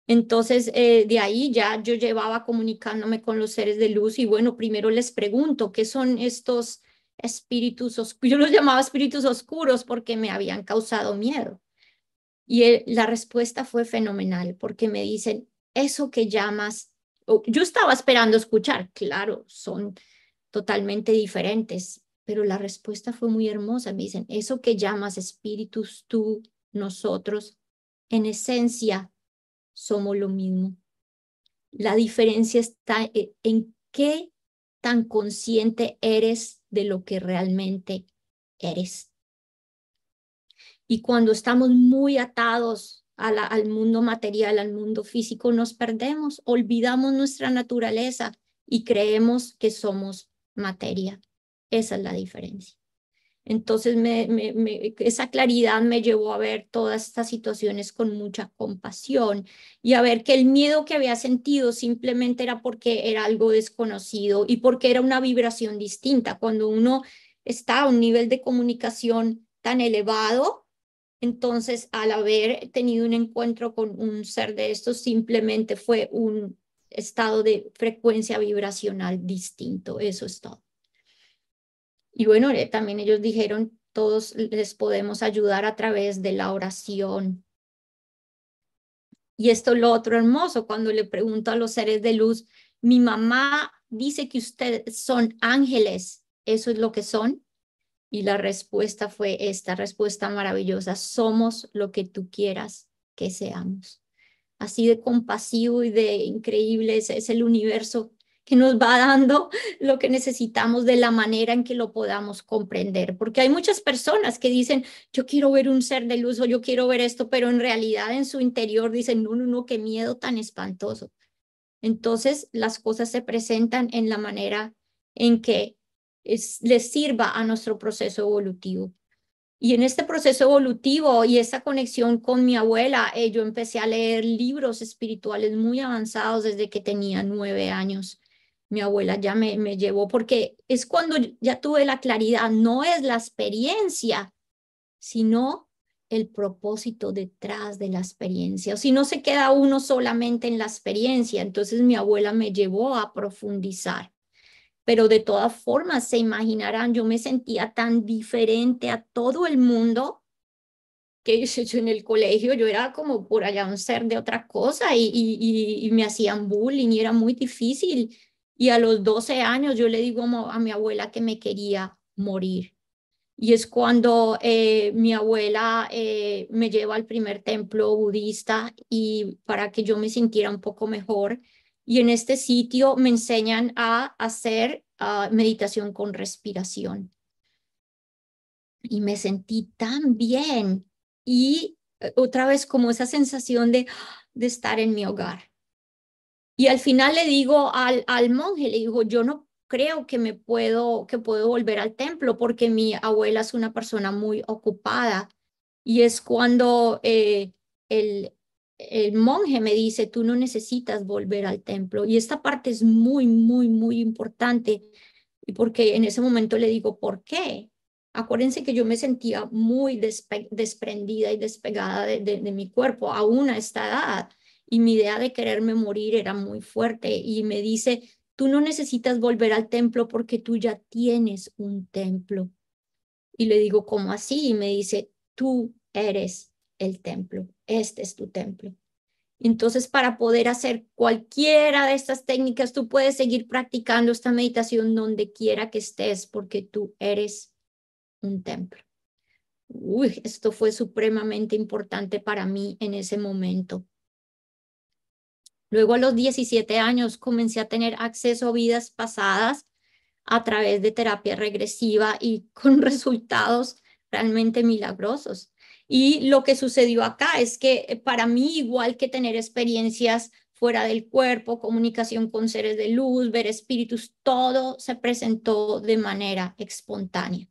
Entonces, de ahí ya yo llevaba comunicándome con los seres de luz, y bueno, primero les pregunto, ¿qué son estos espíritus oscuros? Yo los llamaba espíritus oscuros porque me habían causado miedo. Y la respuesta fue fenomenal, porque me dicen, eso que llamas, yo estaba esperando escuchar, claro, son totalmente diferentes, pero la respuesta fue muy hermosa. Me dicen, eso que llamas espíritus, tú, nosotros, en esencia somos lo mismo. La diferencia está en qué tan consciente eres de lo que realmente eres. Y cuando estamos muy atados al mundo material, al mundo físico, nos perdemos, olvidamos nuestra naturaleza y creemos que somos materia. Esa es la diferencia. Entonces, esa claridad me llevó a ver todas estas situaciones con mucha compasión, y a ver que el miedo que había sentido simplemente era porque era algo desconocido y porque era una vibración distinta. Cuando uno está a un nivel de comunicación tan elevado, entonces al haber tenido un encuentro con un ser de estos, simplemente fue un estado de frecuencia vibracional distinto. Eso es todo. Y bueno, también ellos dijeron, todos les podemos ayudar a través de la oración. Y esto es lo otro hermoso, cuando le pregunto a los seres de luz, mi mamá dice que ustedes son ángeles, ¿eso es lo que son? Y la respuesta fue esta respuesta maravillosa, somos lo que tú quieras que seamos. Así de compasivo y de increíble es el universo que nos va dando lo que necesitamos de la manera en que lo podamos comprender. Porque hay muchas personas que dicen, yo quiero ver un ser de luz o yo quiero ver esto, pero en realidad en su interior dicen, no, no, no, qué miedo tan espantoso. Entonces las cosas se presentan en la manera en que les sirva a nuestro proceso evolutivo. Y en este proceso evolutivo y esta conexión con mi abuela, yo empecé a leer libros espirituales muy avanzados desde que tenía 9 años. Mi abuela ya me llevó, porque es cuando ya tuve la claridad, no es la experiencia, sino el propósito detrás de la experiencia. O si no se queda uno solamente en la experiencia, entonces mi abuela me llevó a profundizar. pero de todas formas, se imaginarán, yo me sentía tan diferente a todo el mundo que yo en el colegio yo era como por allá un ser de otra cosa y me hacían bullying y era muy difícil. Y a los 12 años yo le digo a mi abuela que me quería morir. Y es cuando mi abuela me lleva al primer templo budista y para que yo me sintiera un poco mejor. Y en este sitio me enseñan a hacer meditación con respiración. Y me sentí tan bien. Y otra vez como esa sensación de estar en mi hogar. Y al final le digo al monje, le digo, yo no creo que puedo volver al templo porque mi abuela es una persona muy ocupada. Y es cuando el, el monje me dice, tú no necesitas volver al templo. Y esta parte es muy, muy, muy importante. Y porque en ese momento le digo, ¿por qué? Acuérdense que yo me sentía muy desprendida y despegada de mi cuerpo, aún a esta edad y mi idea de quererme morir era muy fuerte y me dice, tú no necesitas volver al templo porque tú ya tienes un templo. Y le digo, ¿cómo así? Y me dice, tú eres el templo, este es tu templo. Entonces, para poder hacer cualquiera de estas técnicas, tú puedes seguir practicando esta meditación donde quiera que estés, porque tú eres un templo. Uy, esto fue supremamente importante para mí en ese momento. Luego a los 17 años comencé a tener acceso a vidas pasadas a través de terapia regresiva y con resultados realmente milagrosos. Y lo que sucedió acá es que para mí, igual que tener experiencias fuera del cuerpo, comunicación con seres de luz, ver espíritus, todo se presentó de manera espontánea.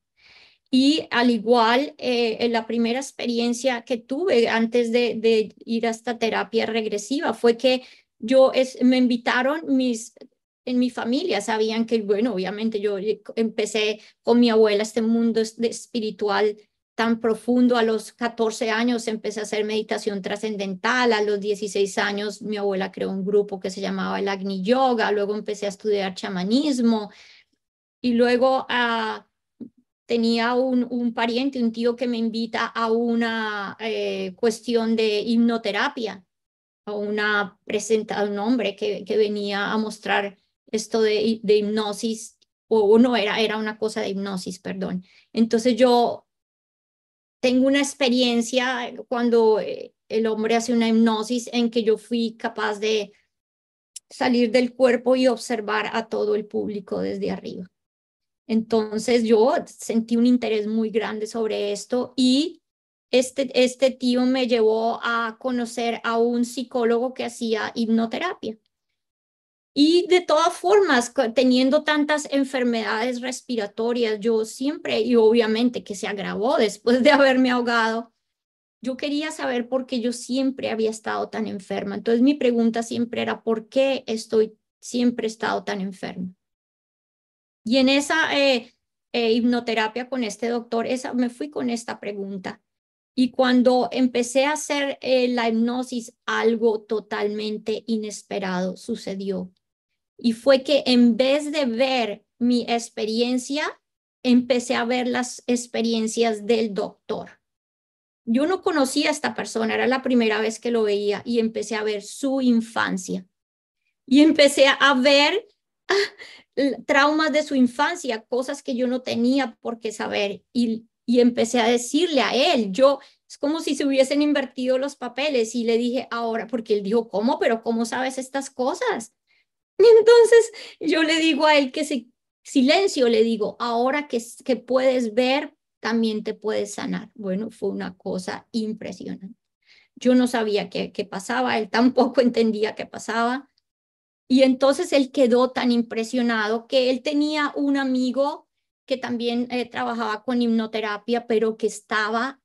Y al igual, en la primera experiencia que tuve antes de ir a esta terapia regresiva fue que me invitaron en mi familia, sabían que, bueno, obviamente yo empecé con mi abuela este mundo espiritual tan profundo. A los 14 años empecé a hacer meditación trascendental, a los 16 años mi abuela creó un grupo que se llamaba el Agni Yoga, luego empecé a estudiar chamanismo y luego tenía un pariente, un tío que me invita a una cuestión de hipnoterapia, a a un hombre que venía a mostrar esto de hipnosis, o no era una cosa de hipnosis, perdón. Entonces yo tengo una experiencia cuando el hombre hace una hipnosis en que yo fui capaz de salir del cuerpo y observar a todo el público desde arriba. Entonces yo sentí un interés muy grande sobre esto y este tío me llevó a conocer a un psicólogo que hacía hipnoterapia. Y de todas formas, teniendo tantas enfermedades respiratorias, yo siempre, y obviamente que se agravó después de haberme ahogado, yo quería saber por qué yo siempre había estado tan enferma. Entonces mi pregunta siempre era, ¿por qué siempre he estado tan enferma? Y en esa hipnoterapia con este doctor, me fui con esta pregunta. Y cuando empecé a hacer la hipnosis, algo totalmente inesperado sucedió. Y fue que en vez de ver mi experiencia, empecé a ver las experiencias del doctor. Yo no conocía a esta persona, era la primera vez que lo veía y empecé a ver su infancia. Y empecé a ver traumas de su infancia, cosas que yo no tenía por qué saber. Y empecé a decirle a él, es como si se hubiesen invertido los papeles y le dije ahora, porque él dijo, ¿cómo? Pero ¿cómo sabes estas cosas? Y entonces yo le digo a él silencio, le digo, ahora que puedes ver, también te puedes sanar. Bueno, fue una cosa impresionante. Yo no sabía qué pasaba, él tampoco entendía qué pasaba. Y entonces él quedó tan impresionado que él tenía un amigo que también trabajaba con hipnoterapia, pero que estaba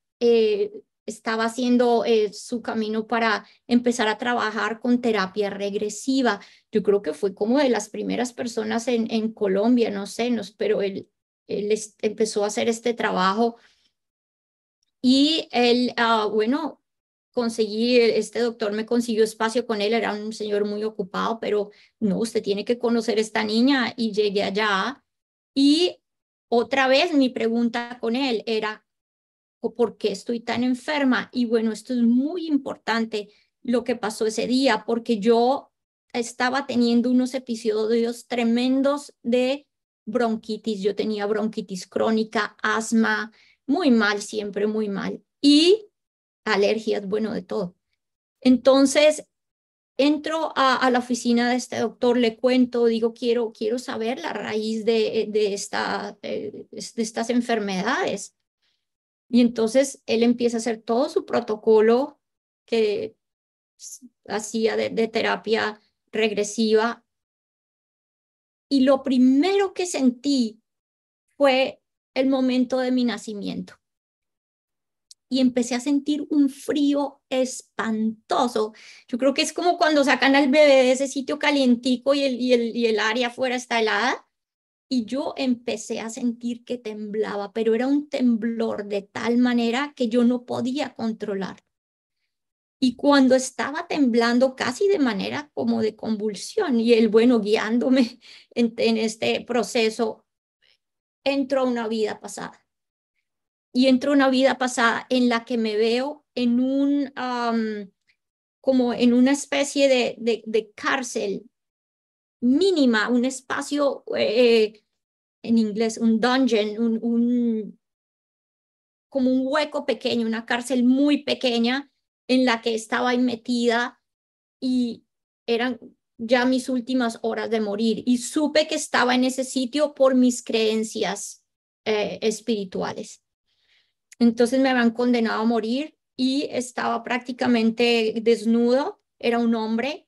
haciendo su camino para empezar a trabajar con terapia regresiva. Yo creo que fue como de las primeras personas en Colombia, no sé, pero él empezó a hacer este trabajo y él, bueno, conseguí, este doctor me consiguió espacio con él, era un señor muy ocupado, pero no, usted tiene que conocer a esta niña y llegué allá y otra vez mi pregunta con él era, ¿por qué estoy tan enferma? Y bueno, esto es muy importante lo que pasó ese día, porque yo estaba teniendo unos episodios tremendos de bronquitis. Yo tenía bronquitis crónica, asma, muy mal, siempre muy mal. Y alergias, bueno, de todo. Entonces, entro a la oficina de este doctor, le cuento, digo, quiero saber la raíz de estas enfermedades. Y entonces él empieza a hacer todo su protocolo que hacía de terapia regresiva. Y lo primero que sentí fue el momento de mi nacimiento. Y empecé a sentir un frío espantoso. Yo creo que es como cuando sacan al bebé de ese sitio calientico y el área afuera está helada. Y yo empecé a sentir que temblaba, pero era un temblor de tal manera que yo no podía controlar. Y cuando estaba temblando casi de manera como de convulsión y el bueno guiándome en este proceso, entró una vida pasada. Y entró una vida pasada en la que me veo en como en una especie de cárcel mínima, un espacio, en inglés, un dungeon, como un hueco pequeño, una cárcel muy pequeña en la que estaba ahí metida y eran ya mis últimas horas de morir. Y supe que estaba en ese sitio por mis creencias espirituales. Entonces me habían condenado a morir y estaba prácticamente desnudo, era un hombre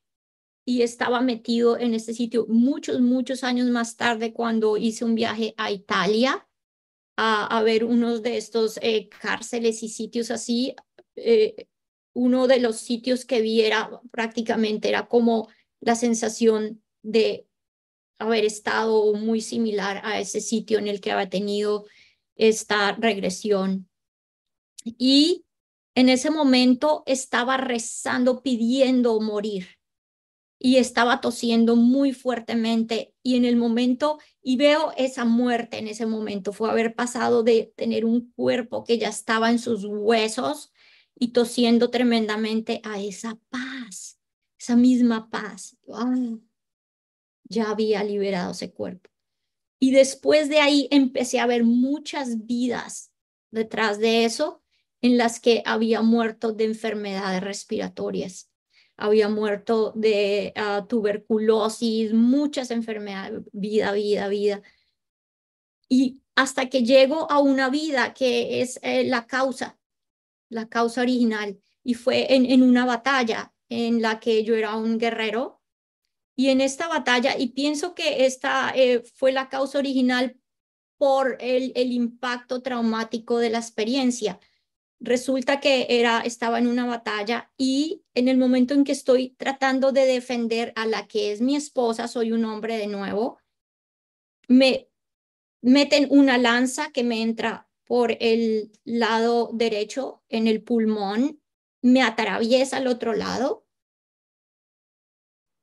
y estaba metido en este sitio muchos años más tarde cuando hice un viaje a Italia a ver unos de estos cárceles y sitios así. Eh, Uno de los sitios que vi era prácticamente, era como la sensación de haber estado muy similar a ese sitio en el que había tenido esta regresión. Y en ese momento estaba rezando, pidiendo morir y estaba tosiendo muy fuertemente y en el momento, y veo esa muerte en ese momento, fue haber pasado de tener un cuerpo que ya estaba en sus huesos y tosiendo tremendamente a esa paz, esa misma paz. ¡Ay! Ya había liberado ese cuerpo. Y después de ahí empecé a ver muchas vidas detrás de eso en las que había muerto de enfermedades respiratorias, había muerto de tuberculosis, muchas enfermedades, vida. Y hasta que llego a una vida que es la causa original. Y fue en una batalla en la que yo era un guerrero y en esta batalla, y pienso que esta fue la causa original por el impacto traumático de la experiencia. Resulta que estaba en una batalla y en el momento en que estoy tratando de defender a la que es mi esposa, soy un hombre de nuevo, me meten una lanza que me entra por el lado derecho en el pulmón, me atraviesa al otro lado,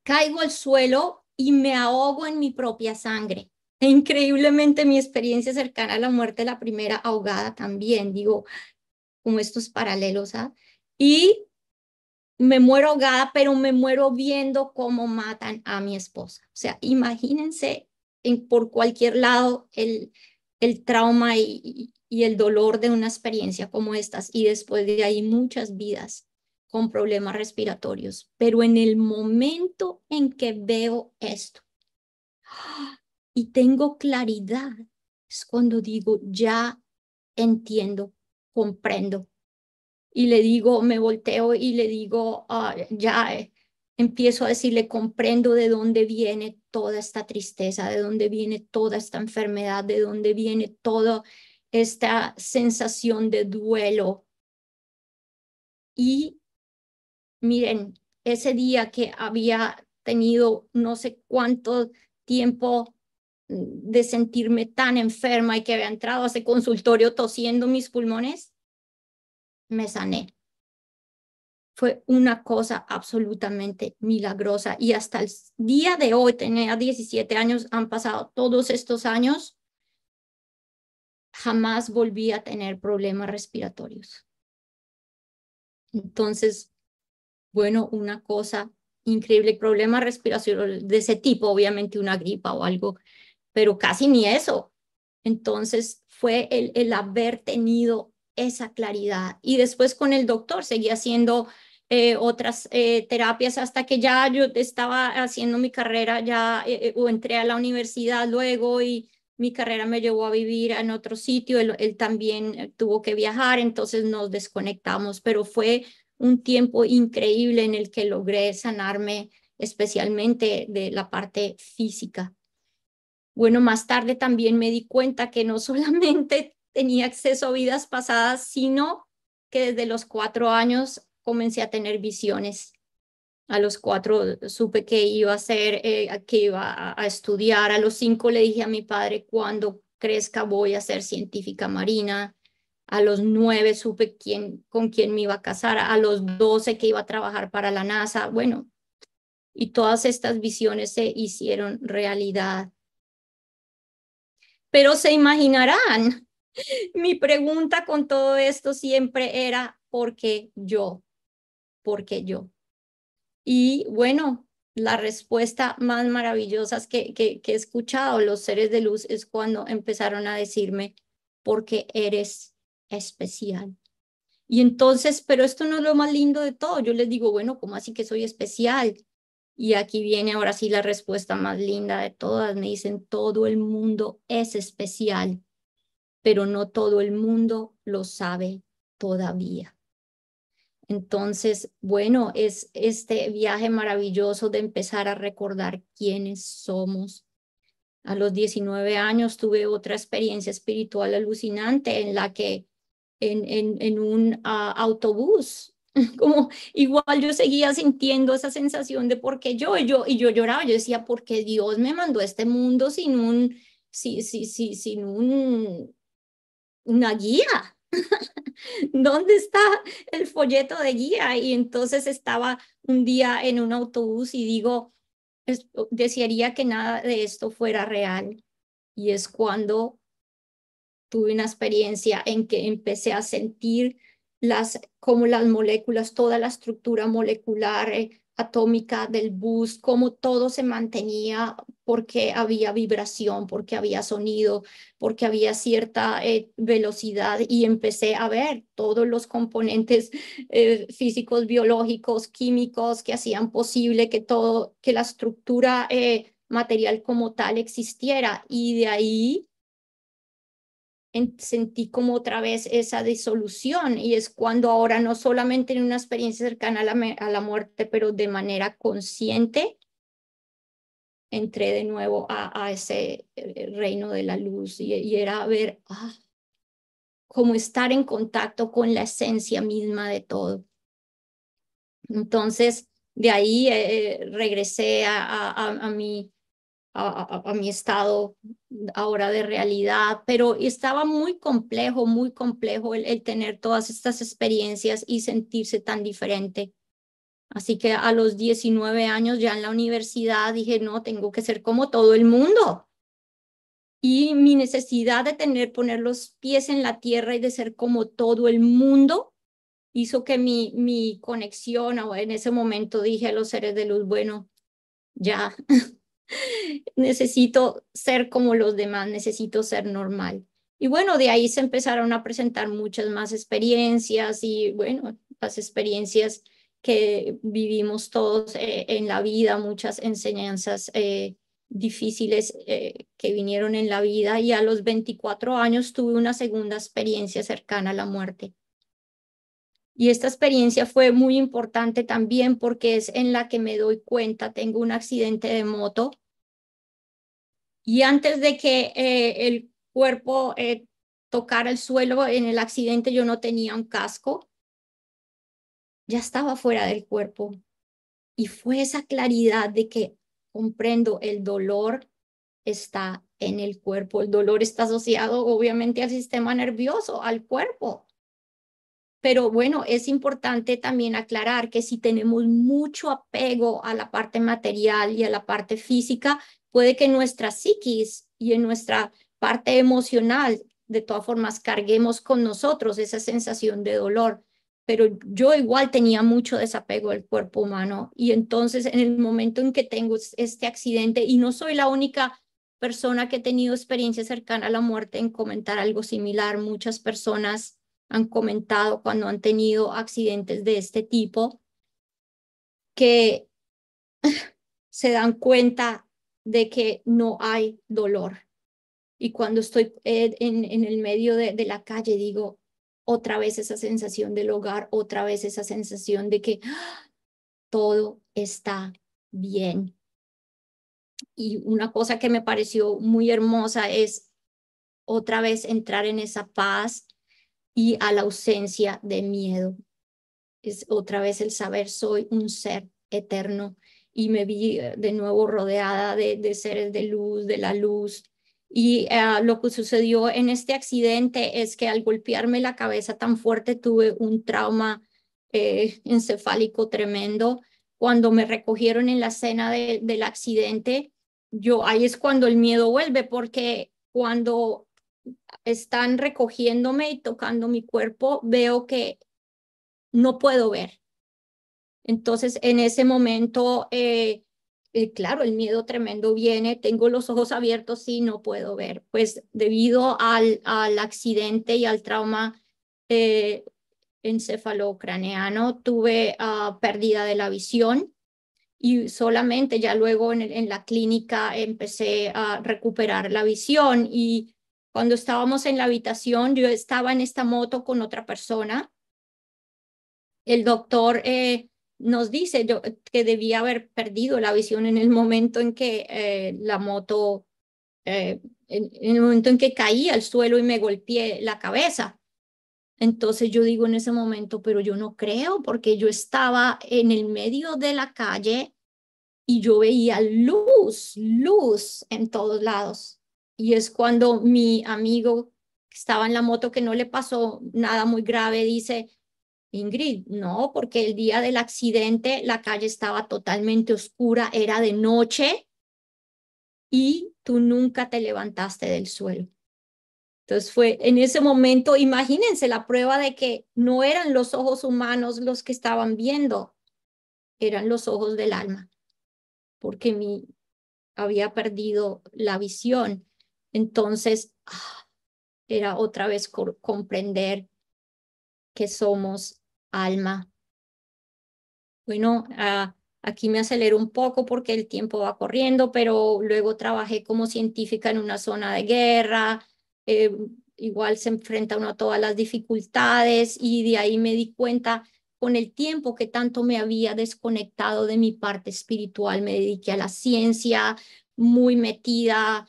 caigo al suelo y me ahogo en mi propia sangre. E increíblemente mi experiencia cercana a la muerte, la primera ahogada también, digo, como estos paralelos, ¿ah? Y me muero ahogada, pero me muero viendo cómo matan a mi esposa. O sea, imagínense por cualquier lado el trauma y el dolor de una experiencia como estas. Y después de ahí muchas vidas con problemas respiratorios. Pero en el momento en que veo esto y tengo claridad, es cuando digo, ya entiendo, comprendo y le digo, me volteo y le digo, ya empiezo a decirle, comprendo de dónde viene toda esta tristeza, de dónde viene toda esta enfermedad, de dónde viene toda esta sensación de duelo. Y miren, ese día que había tenido no sé cuánto tiempo de sentirme tan enferma y que había entrado a ese consultorio tosiendo mis pulmones, me sané. Fue una cosa absolutamente milagrosa y hasta el día de hoy, tenía 17 años, han pasado todos estos años, jamás volví a tener problemas respiratorios. Entonces, bueno, una cosa increíble, problemas respiratorios de ese tipo, obviamente una gripa o algo, pero casi ni eso. Entonces fue el haber tenido esa claridad. Y después con el doctor seguí haciendo otras terapias hasta que ya yo estaba haciendo mi carrera, ya o entré a la universidad luego y mi carrera me llevó a vivir en otro sitio. Él también tuvo que viajar, entonces nos desconectamos, pero fue un tiempo increíble en el que logré sanarme, especialmente de la parte física. Bueno, más tarde también me di cuenta que no solamente tenía acceso a vidas pasadas, sino que desde los 4 años comencé a tener visiones. A los 4 supe que iba a hacer, que iba a estudiar. A los 5 le dije a mi padre, cuando crezca voy a ser científica marina. A los 9 supe con quién me iba a casar. A los 12 que iba a trabajar para la NASA. Bueno, y todas estas visiones se hicieron realidad. Pero se imaginarán, mi pregunta con todo esto siempre era, ¿por qué yo? ¿Por qué yo? Y bueno, la respuesta más maravillosa que he escuchado los seres de luz es cuando empezaron a decirme, porque eres especial. Y entonces, pero esto no es lo más lindo de todo. Yo les digo, bueno, ¿cómo así que soy especial? Y aquí viene ahora sí la respuesta más linda de todas. Me dicen, todo el mundo es especial, pero no todo el mundo lo sabe todavía. Entonces, bueno, es este viaje maravilloso de empezar a recordar quiénes somos. A los 19 años tuve otra experiencia espiritual alucinante en la que en un autobús, como igual yo seguía sintiendo esa sensación de por qué yo lloraba, yo decía, ¿por qué Dios me mandó a este mundo sin una guía? ¿Dónde está el folleto de guía? Y entonces estaba un día en un autobús y digo, desearía que nada de esto fuera real. Y es cuando tuve una experiencia en que empecé a sentir como las moléculas, toda la estructura molecular, atómica del bus, cómo todo se mantenía porque había vibración, porque había sonido, porque había cierta velocidad y empecé a ver todos los componentes físicos, biológicos, químicos que hacían posible que la estructura material como tal existiera. Y de ahí sentí como otra vez esa disolución y es cuando ahora no solamente en una experiencia cercana a la muerte, pero de manera consciente, entré de nuevo a ese reino de la luz y era ver como estar en contacto con la esencia misma de todo. Entonces, de ahí regresé a mi estado ahora de realidad, pero estaba muy complejo el tener todas estas experiencias y sentirse tan diferente. Así que a los 19 años ya en la universidad dije, no, tengo que ser como todo el mundo. Y mi necesidad de poner los pies en la tierra y de ser como todo el mundo hizo que mi conexión, o en ese momento dije a los seres de luz, bueno, ya necesito ser como los demás, necesito ser normal. Y bueno, de ahí se empezaron a presentar muchas más experiencias y bueno, las experiencias que vivimos todos en la vida, muchas enseñanzas difíciles que vinieron en la vida y a los 24 años tuve una segunda experiencia cercana a la muerte. Y esta experiencia fue muy importante también porque es en la que me doy cuenta, tengo un accidente de moto y antes de que el cuerpo tocara el suelo en el accidente, yo no tenía un casco, ya estaba fuera del cuerpo. Y fue esa claridad de que comprendo el dolor está en el cuerpo, el dolor está asociado obviamente al sistema nervioso, al cuerpo. Pero bueno, es importante también aclarar que si tenemos mucho apego a la parte material y a la parte física, puede que en nuestra psiquis y en nuestra parte emocional, de todas formas, carguemos con nosotros esa sensación de dolor. Pero yo igual tenía mucho desapego del cuerpo humano y entonces en el momento en que tengo este accidente, y no soy la única persona que ha tenido experiencia cercana a la muerte en comentar algo similar, muchas personas han comentado cuando han tenido accidentes de este tipo que se dan cuenta de que no hay dolor. Y cuando estoy en el medio de la calle, digo, otra vez esa sensación del hogar, otra vez esa sensación de que todo está bien. Y una cosa que me pareció muy hermosa es otra vez entrar en esa paz y a la ausencia de miedo. Es otra vez el saber soy un ser eterno y me vi de nuevo rodeada de seres de luz, de la luz. Y lo que sucedió en este accidente es que al golpearme la cabeza tan fuerte tuve un trauma encefálico tremendo. Cuando me recogieron en la escena del accidente, ahí es cuando el miedo vuelve, porque cuando están recogiéndome y tocando mi cuerpo, veo que no puedo ver. Entonces, en ese momento, claro, el miedo tremendo viene, tengo los ojos abiertos y no puedo ver. Pues debido al accidente y al trauma eh, encefalocraneano, tuve pérdida de la visión y solamente ya luego en la clínica empecé a recuperar la visión. Y cuando estábamos en la habitación, yo estaba en esta moto con otra persona. El doctor nos dice que debía haber perdido la visión en el momento en que la moto, en el momento en que caí al suelo y me golpeé la cabeza. Entonces yo digo en ese momento, pero yo no creo, porque yo estaba en el medio de la calle y yo veía luz en todos lados. Y es cuando mi amigo que estaba en la moto, que no le pasó nada muy grave, dice, Ingrid, no, porque el día del accidente la calle estaba totalmente oscura, era de noche y tú nunca te levantaste del suelo. Entonces fue en ese momento, imagínense la prueba de que no eran los ojos humanos los que estaban viendo, eran los ojos del alma, porque había perdido la visión. Entonces, era otra vez comprender que somos alma. Bueno, aquí me acelero un poco porque el tiempo va corriendo, pero luego trabajé como científica en una zona de guerra. eh, Igual se enfrenta uno a todas las dificultades y de ahí me di cuenta con el tiempo que tanto me había desconectado de mi parte espiritual. Me dediqué a la ciencia, muy metida,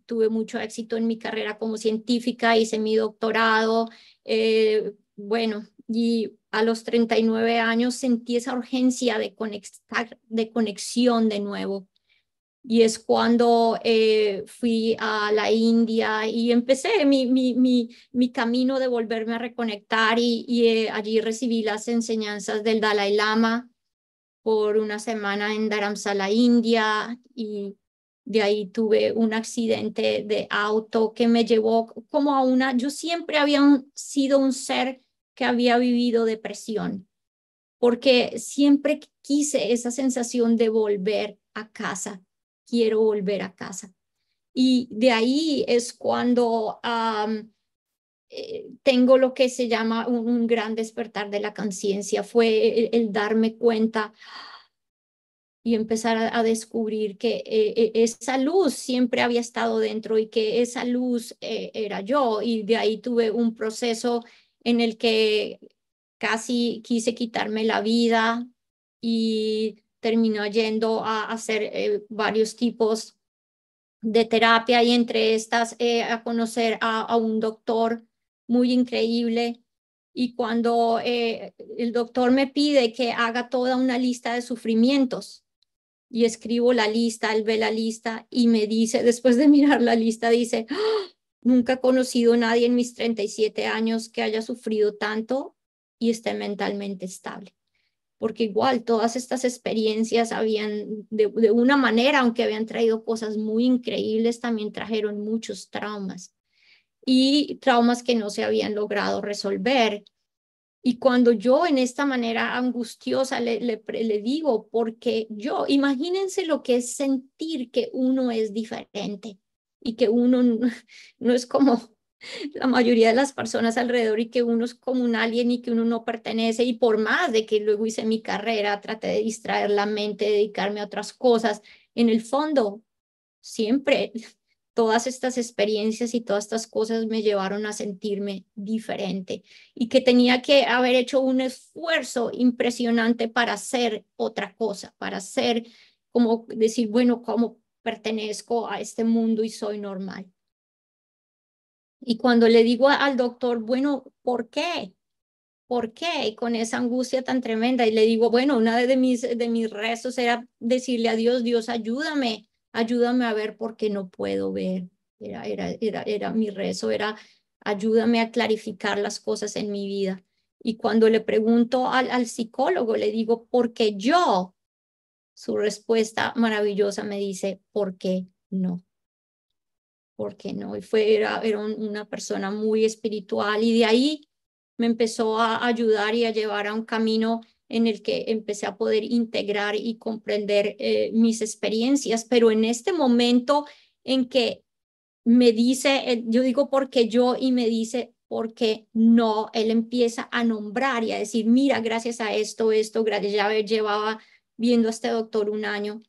tuve mucho éxito en mi carrera como científica, hice mi doctorado. Bueno, y a los 39 años sentí esa urgencia de conectar, de conexión de nuevo. Y es cuando fui a la India y empecé mi camino de volverme a reconectar y allí recibí las enseñanzas del Dalai Lama por una semana en Dharamsala, India, y de ahí tuve un accidente de auto que me llevó como a yo siempre había sido un ser que había vivido depresión, porque siempre quise esa sensación de volver a casa, quiero volver a casa. Y de ahí es cuando tengo lo que se llama un gran despertar de la conciencia, fue el darme cuenta y empezar a descubrir que esa luz siempre había estado dentro y que esa luz era yo. Y de ahí tuve un proceso en el que casi quise quitarme la vida y terminó yendo a hacer varios tipos de terapia y entre estas a conocer a un doctor muy increíble. Y cuando el doctor me pide que haga toda una lista de sufrimientos, y escribo la lista, él ve la lista y me dice, después de mirar la lista, dice, ¡Ah! Nunca he conocido a nadie en mis 37 años que haya sufrido tanto y esté mentalmente estable. Porque igual todas estas experiencias habían, de una manera, aunque habían traído cosas muy increíbles, también trajeron muchos traumas y traumas que no se habían logrado resolver. Y cuando yo en esta manera angustiosa le digo, porque yo, imagínense lo que es sentir que uno es diferente y que uno no es como la mayoría de las personas alrededor y que uno es como un alien y que uno no pertenece. Y por más de que luego hice mi carrera, traté de distraer la mente, dedicarme a otras cosas, en el fondo siempre todas estas experiencias y todas estas cosas me llevaron a sentirme diferente y que tenía que haber hecho un esfuerzo impresionante para hacer otra cosa, para hacer como decir, bueno, cómo pertenezco a este mundo y soy normal. Y cuando le digo al doctor, bueno, ¿por qué? ¿Por qué? Y con esa angustia tan tremenda. Y le digo, bueno, una de mis rezos era decirle a Dios, Dios, ayúdame, ayúdame a ver porque no puedo ver. Era mi rezo, era ayúdame a clarificar las cosas en mi vida. Y cuando le pregunto al psicólogo, le digo, ¿por qué yo? Su respuesta maravillosa me dice, ¿por qué no? ¿Por qué no? Y era una persona muy espiritual y de ahí me empezó a ayudar y a llevar a un camino en el que empecé a poder integrar y comprender mis experiencias, pero en este momento en que me dice, yo digo porque yo y me dice porque no, él empieza a nombrar y a decir, mira, gracias a esto, gracias, ya llevaba viendo a este doctor un año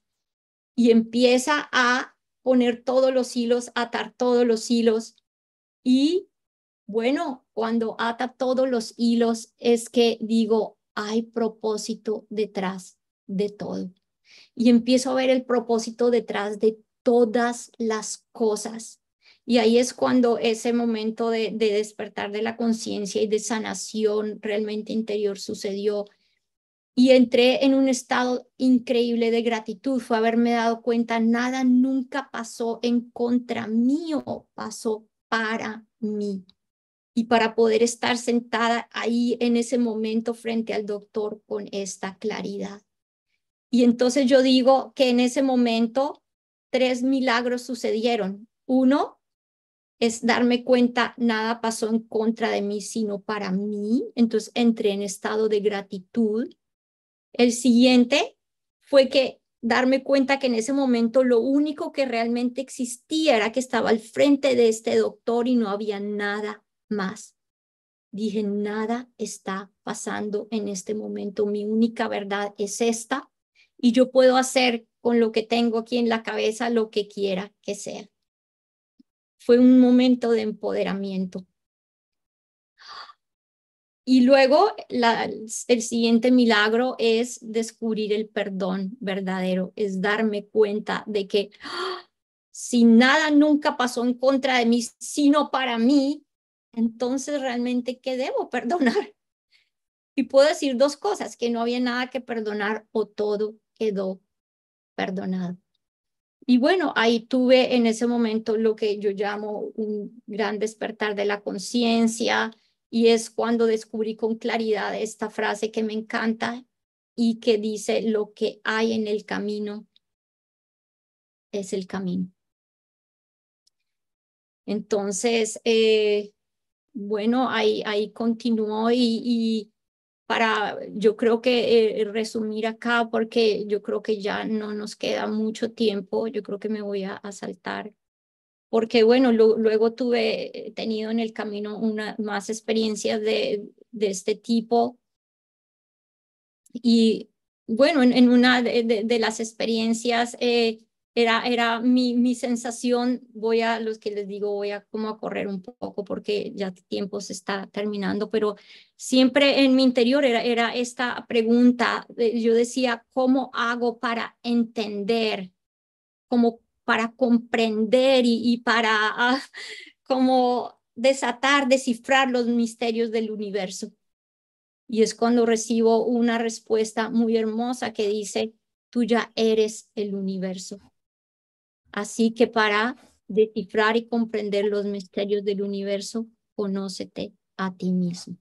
y empieza a poner todos los hilos, atar todos los hilos y bueno, cuando ata todos los hilos es que digo, hay propósito detrás de todo. Y empiezo a ver el propósito detrás de todas las cosas. Y ahí es cuando ese momento de despertar de la conciencia y de sanación realmente interior sucedió. Y entré en un estado increíble de gratitud. Fue haberme dado cuenta, nada nunca pasó en contra mío, pasó para mí y para poder estar sentada ahí en ese momento frente al doctor con esta claridad. Y entonces yo digo que en ese momento 3 milagros sucedieron. Uno es darme cuenta, nada pasó en contra de mí, sino para mí. Entonces entré en estado de gratitud. El siguiente fue que darme cuenta que en ese momento lo único que realmente existía era que estaba al frente de este doctor y no había nada más. Dije, nada está pasando en este momento. Mi única verdad es esta y yo puedo hacer con lo que tengo aquí en la cabeza lo que quiera que sea. Fue un momento de empoderamiento. Y luego el siguiente milagro es descubrir el perdón verdadero, es darme cuenta de que si nada nunca pasó en contra de mí, sino para mí, entonces realmente, ¿qué debo perdonar? Y puedo decir dos cosas, que no había nada que perdonar o todo quedó perdonado. Y bueno, ahí tuve en ese momento lo que yo llamo un gran despertar de la conciencia y es cuando descubrí con claridad esta frase que me encanta y que dice, lo que hay en el camino es el camino. Entonces, bueno, ahí continuó y para, yo creo que resumir acá, porque yo creo que ya no nos queda mucho tiempo, yo creo que me voy a saltar, porque bueno, luego tuve, tenido en el camino más experiencias de este tipo y bueno, en una de las experiencias era mi sensación, voy a, los que les digo, voy a como a correr un poco porque ya el tiempo se está terminando, pero siempre en mi interior era esta pregunta, yo decía, ¿cómo hago para entender, como para comprender y para como desatar, descifrar los misterios del universo? Y es cuando recibo una respuesta muy hermosa que dice, tú ya eres el universo. Así que para descifrar y comprender los misterios del universo, conócete a ti mismo.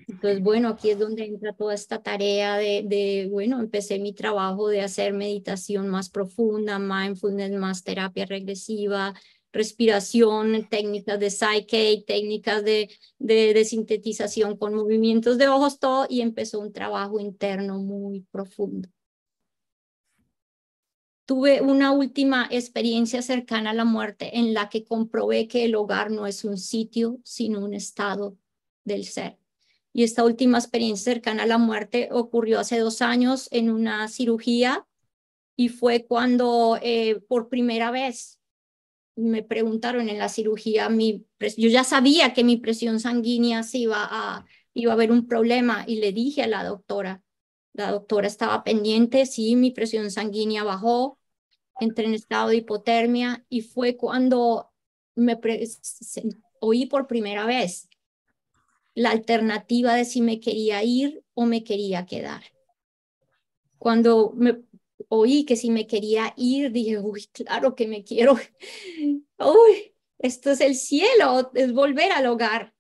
Entonces, bueno, aquí es donde entra toda esta tarea bueno, empecé mi trabajo de hacer meditación más profunda, mindfulness, más terapia regresiva, respiración, técnicas de Psyche, técnicas de sintetización con movimientos de ojos, todo, y empezó un trabajo interno muy profundo. Tuve una última experiencia cercana a la muerte en la que comprobé que el hogar no es un sitio, sino un estado del ser. Y esta última experiencia cercana a la muerte ocurrió hace 2 años en una cirugía y fue cuando por primera vez me preguntaron en la cirugía, yo ya sabía que mi presión sanguínea iba a haber un problema y le dije a la doctora estaba pendiente, sí, mi presión sanguínea bajó, entré en estado de hipotermia y fue cuando oí por primera vez la alternativa de si me quería ir o me quería quedar. Cuando me oí que si me quería ir, dije, uy, claro que me quiero. Uy, esto es el cielo, es volver al hogar.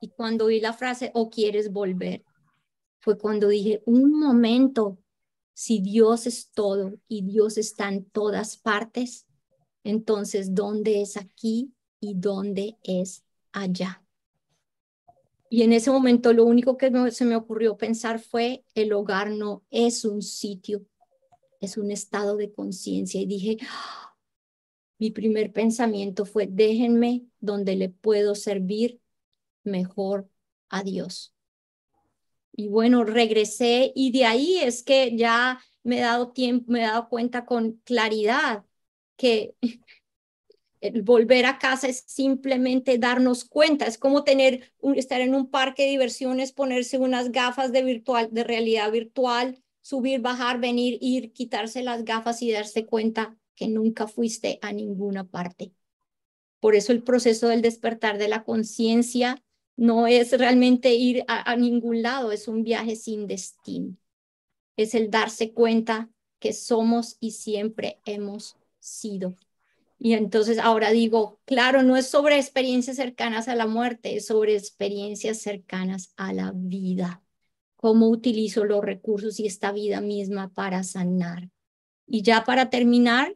Y cuando oí la frase, o quieres volver, fue cuando dije, un momento, si Dios es todo y Dios está en todas partes, entonces, ¿dónde es aquí y dónde es allá? Y en ese momento lo único que se me ocurrió pensar fue, el hogar no es un sitio, es un estado de conciencia. Y dije, ¡ah! Mi primer pensamiento fue, déjenme donde le puedo servir mejor a Dios. Y bueno, regresé y de ahí es que ya me he dado tiempo, me he dado cuenta con claridad que el volver a casa es simplemente darnos cuenta, es como estar en un parque de diversiones, ponerse unas gafas de realidad virtual, subir, bajar, venir, ir, quitarse las gafas y darse cuenta que nunca fuiste a ninguna parte. Por eso el proceso del despertar de la conciencia no es realmente ir a ningún lado, es un viaje sin destino. Es el darse cuenta que somos y siempre hemos sido. Y entonces ahora digo, claro, no es sobre experiencias cercanas a la muerte, es sobre experiencias cercanas a la vida. Cómo utilizo los recursos y esta vida misma para sanar. Y ya para terminar,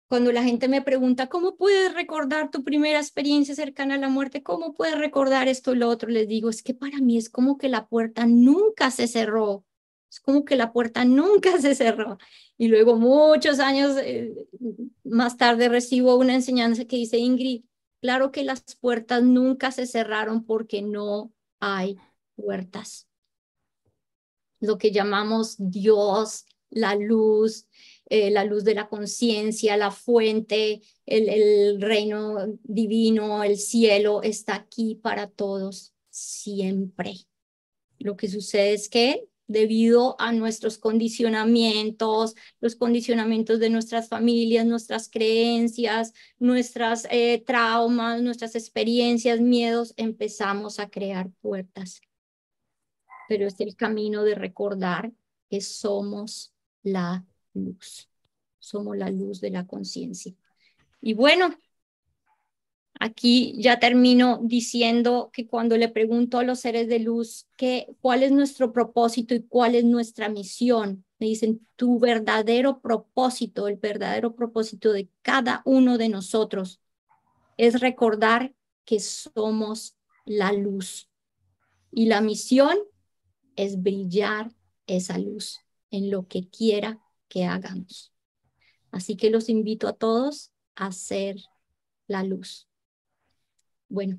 cuando la gente me pregunta, ¿cómo puedes recordar tu primera experiencia cercana a la muerte? ¿Cómo puedes recordar esto y lo otro? Les digo, es que para mí es como que la puerta nunca se cerró. Es como que la puerta nunca se cerró. Y luego muchos años más tarde recibo una enseñanza que dice, Ingrid, claro que las puertas nunca se cerraron porque no hay puertas. Lo que llamamos Dios, la luz de la conciencia, la fuente, el reino divino, el cielo está aquí para todos siempre. Lo que sucede es que debido a nuestros condicionamientos, los condicionamientos de nuestras familias, nuestras creencias, nuestras traumas, nuestras experiencias, miedos, empezamos a crear puertas. Pero es el camino de recordar que somos la luz. Somos la luz de la conciencia. Y bueno, aquí ya termino diciendo que cuando le pregunto a los seres de luz cuál es nuestro propósito y cuál es nuestra misión, me dicen, tu verdadero propósito, el verdadero propósito de cada uno de nosotros es recordar que somos la luz. Y la misión es brillar esa luz en lo que quiera que hagamos. Así que los invito a todos a hacer la luz. Bueno,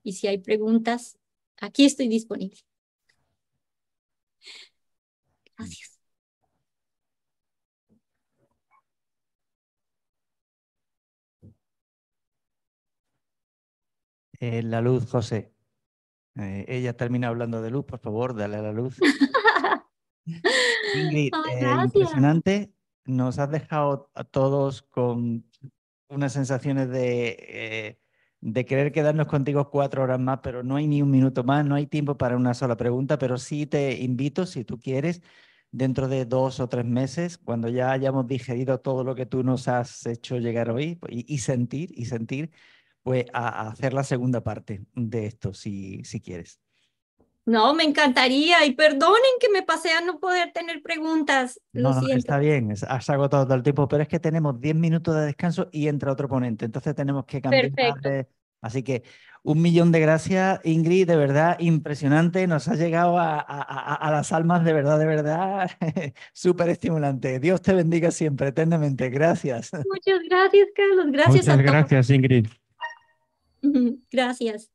y si hay preguntas, aquí estoy disponible. Gracias. La luz, José. Ella termina hablando de luz, por favor, dale a la luz. Ingrid, Gracias. impresionante. Nos has dejado a todos con unas sensaciones de querer quedarnos contigo 4 horas más, pero no hay ni un minuto más, no hay tiempo para una sola pregunta, pero sí te invito, si tú quieres, dentro de 2 o 3 meses, cuando ya hayamos digerido todo lo que tú nos has hecho llegar hoy y sentir, pues a hacer la segunda parte de esto, si quieres. No, me encantaría y perdonen que me pasé a no poder tener preguntas. Lo No, no, siento. está bien, has agotado todo el tiempo, pero es que tenemos 10 minutos de descanso y entra otro ponente, entonces tenemos que cambiar Perfecto. de... Así que 1 millón de gracias, Ingrid, de verdad impresionante, nos ha llegado a las almas de verdad, súper estimulante. Dios te bendiga siempre, eternamente, gracias. Muchas gracias, Carlos. Gracias Muchas a todos. gracias, Ingrid. Gracias.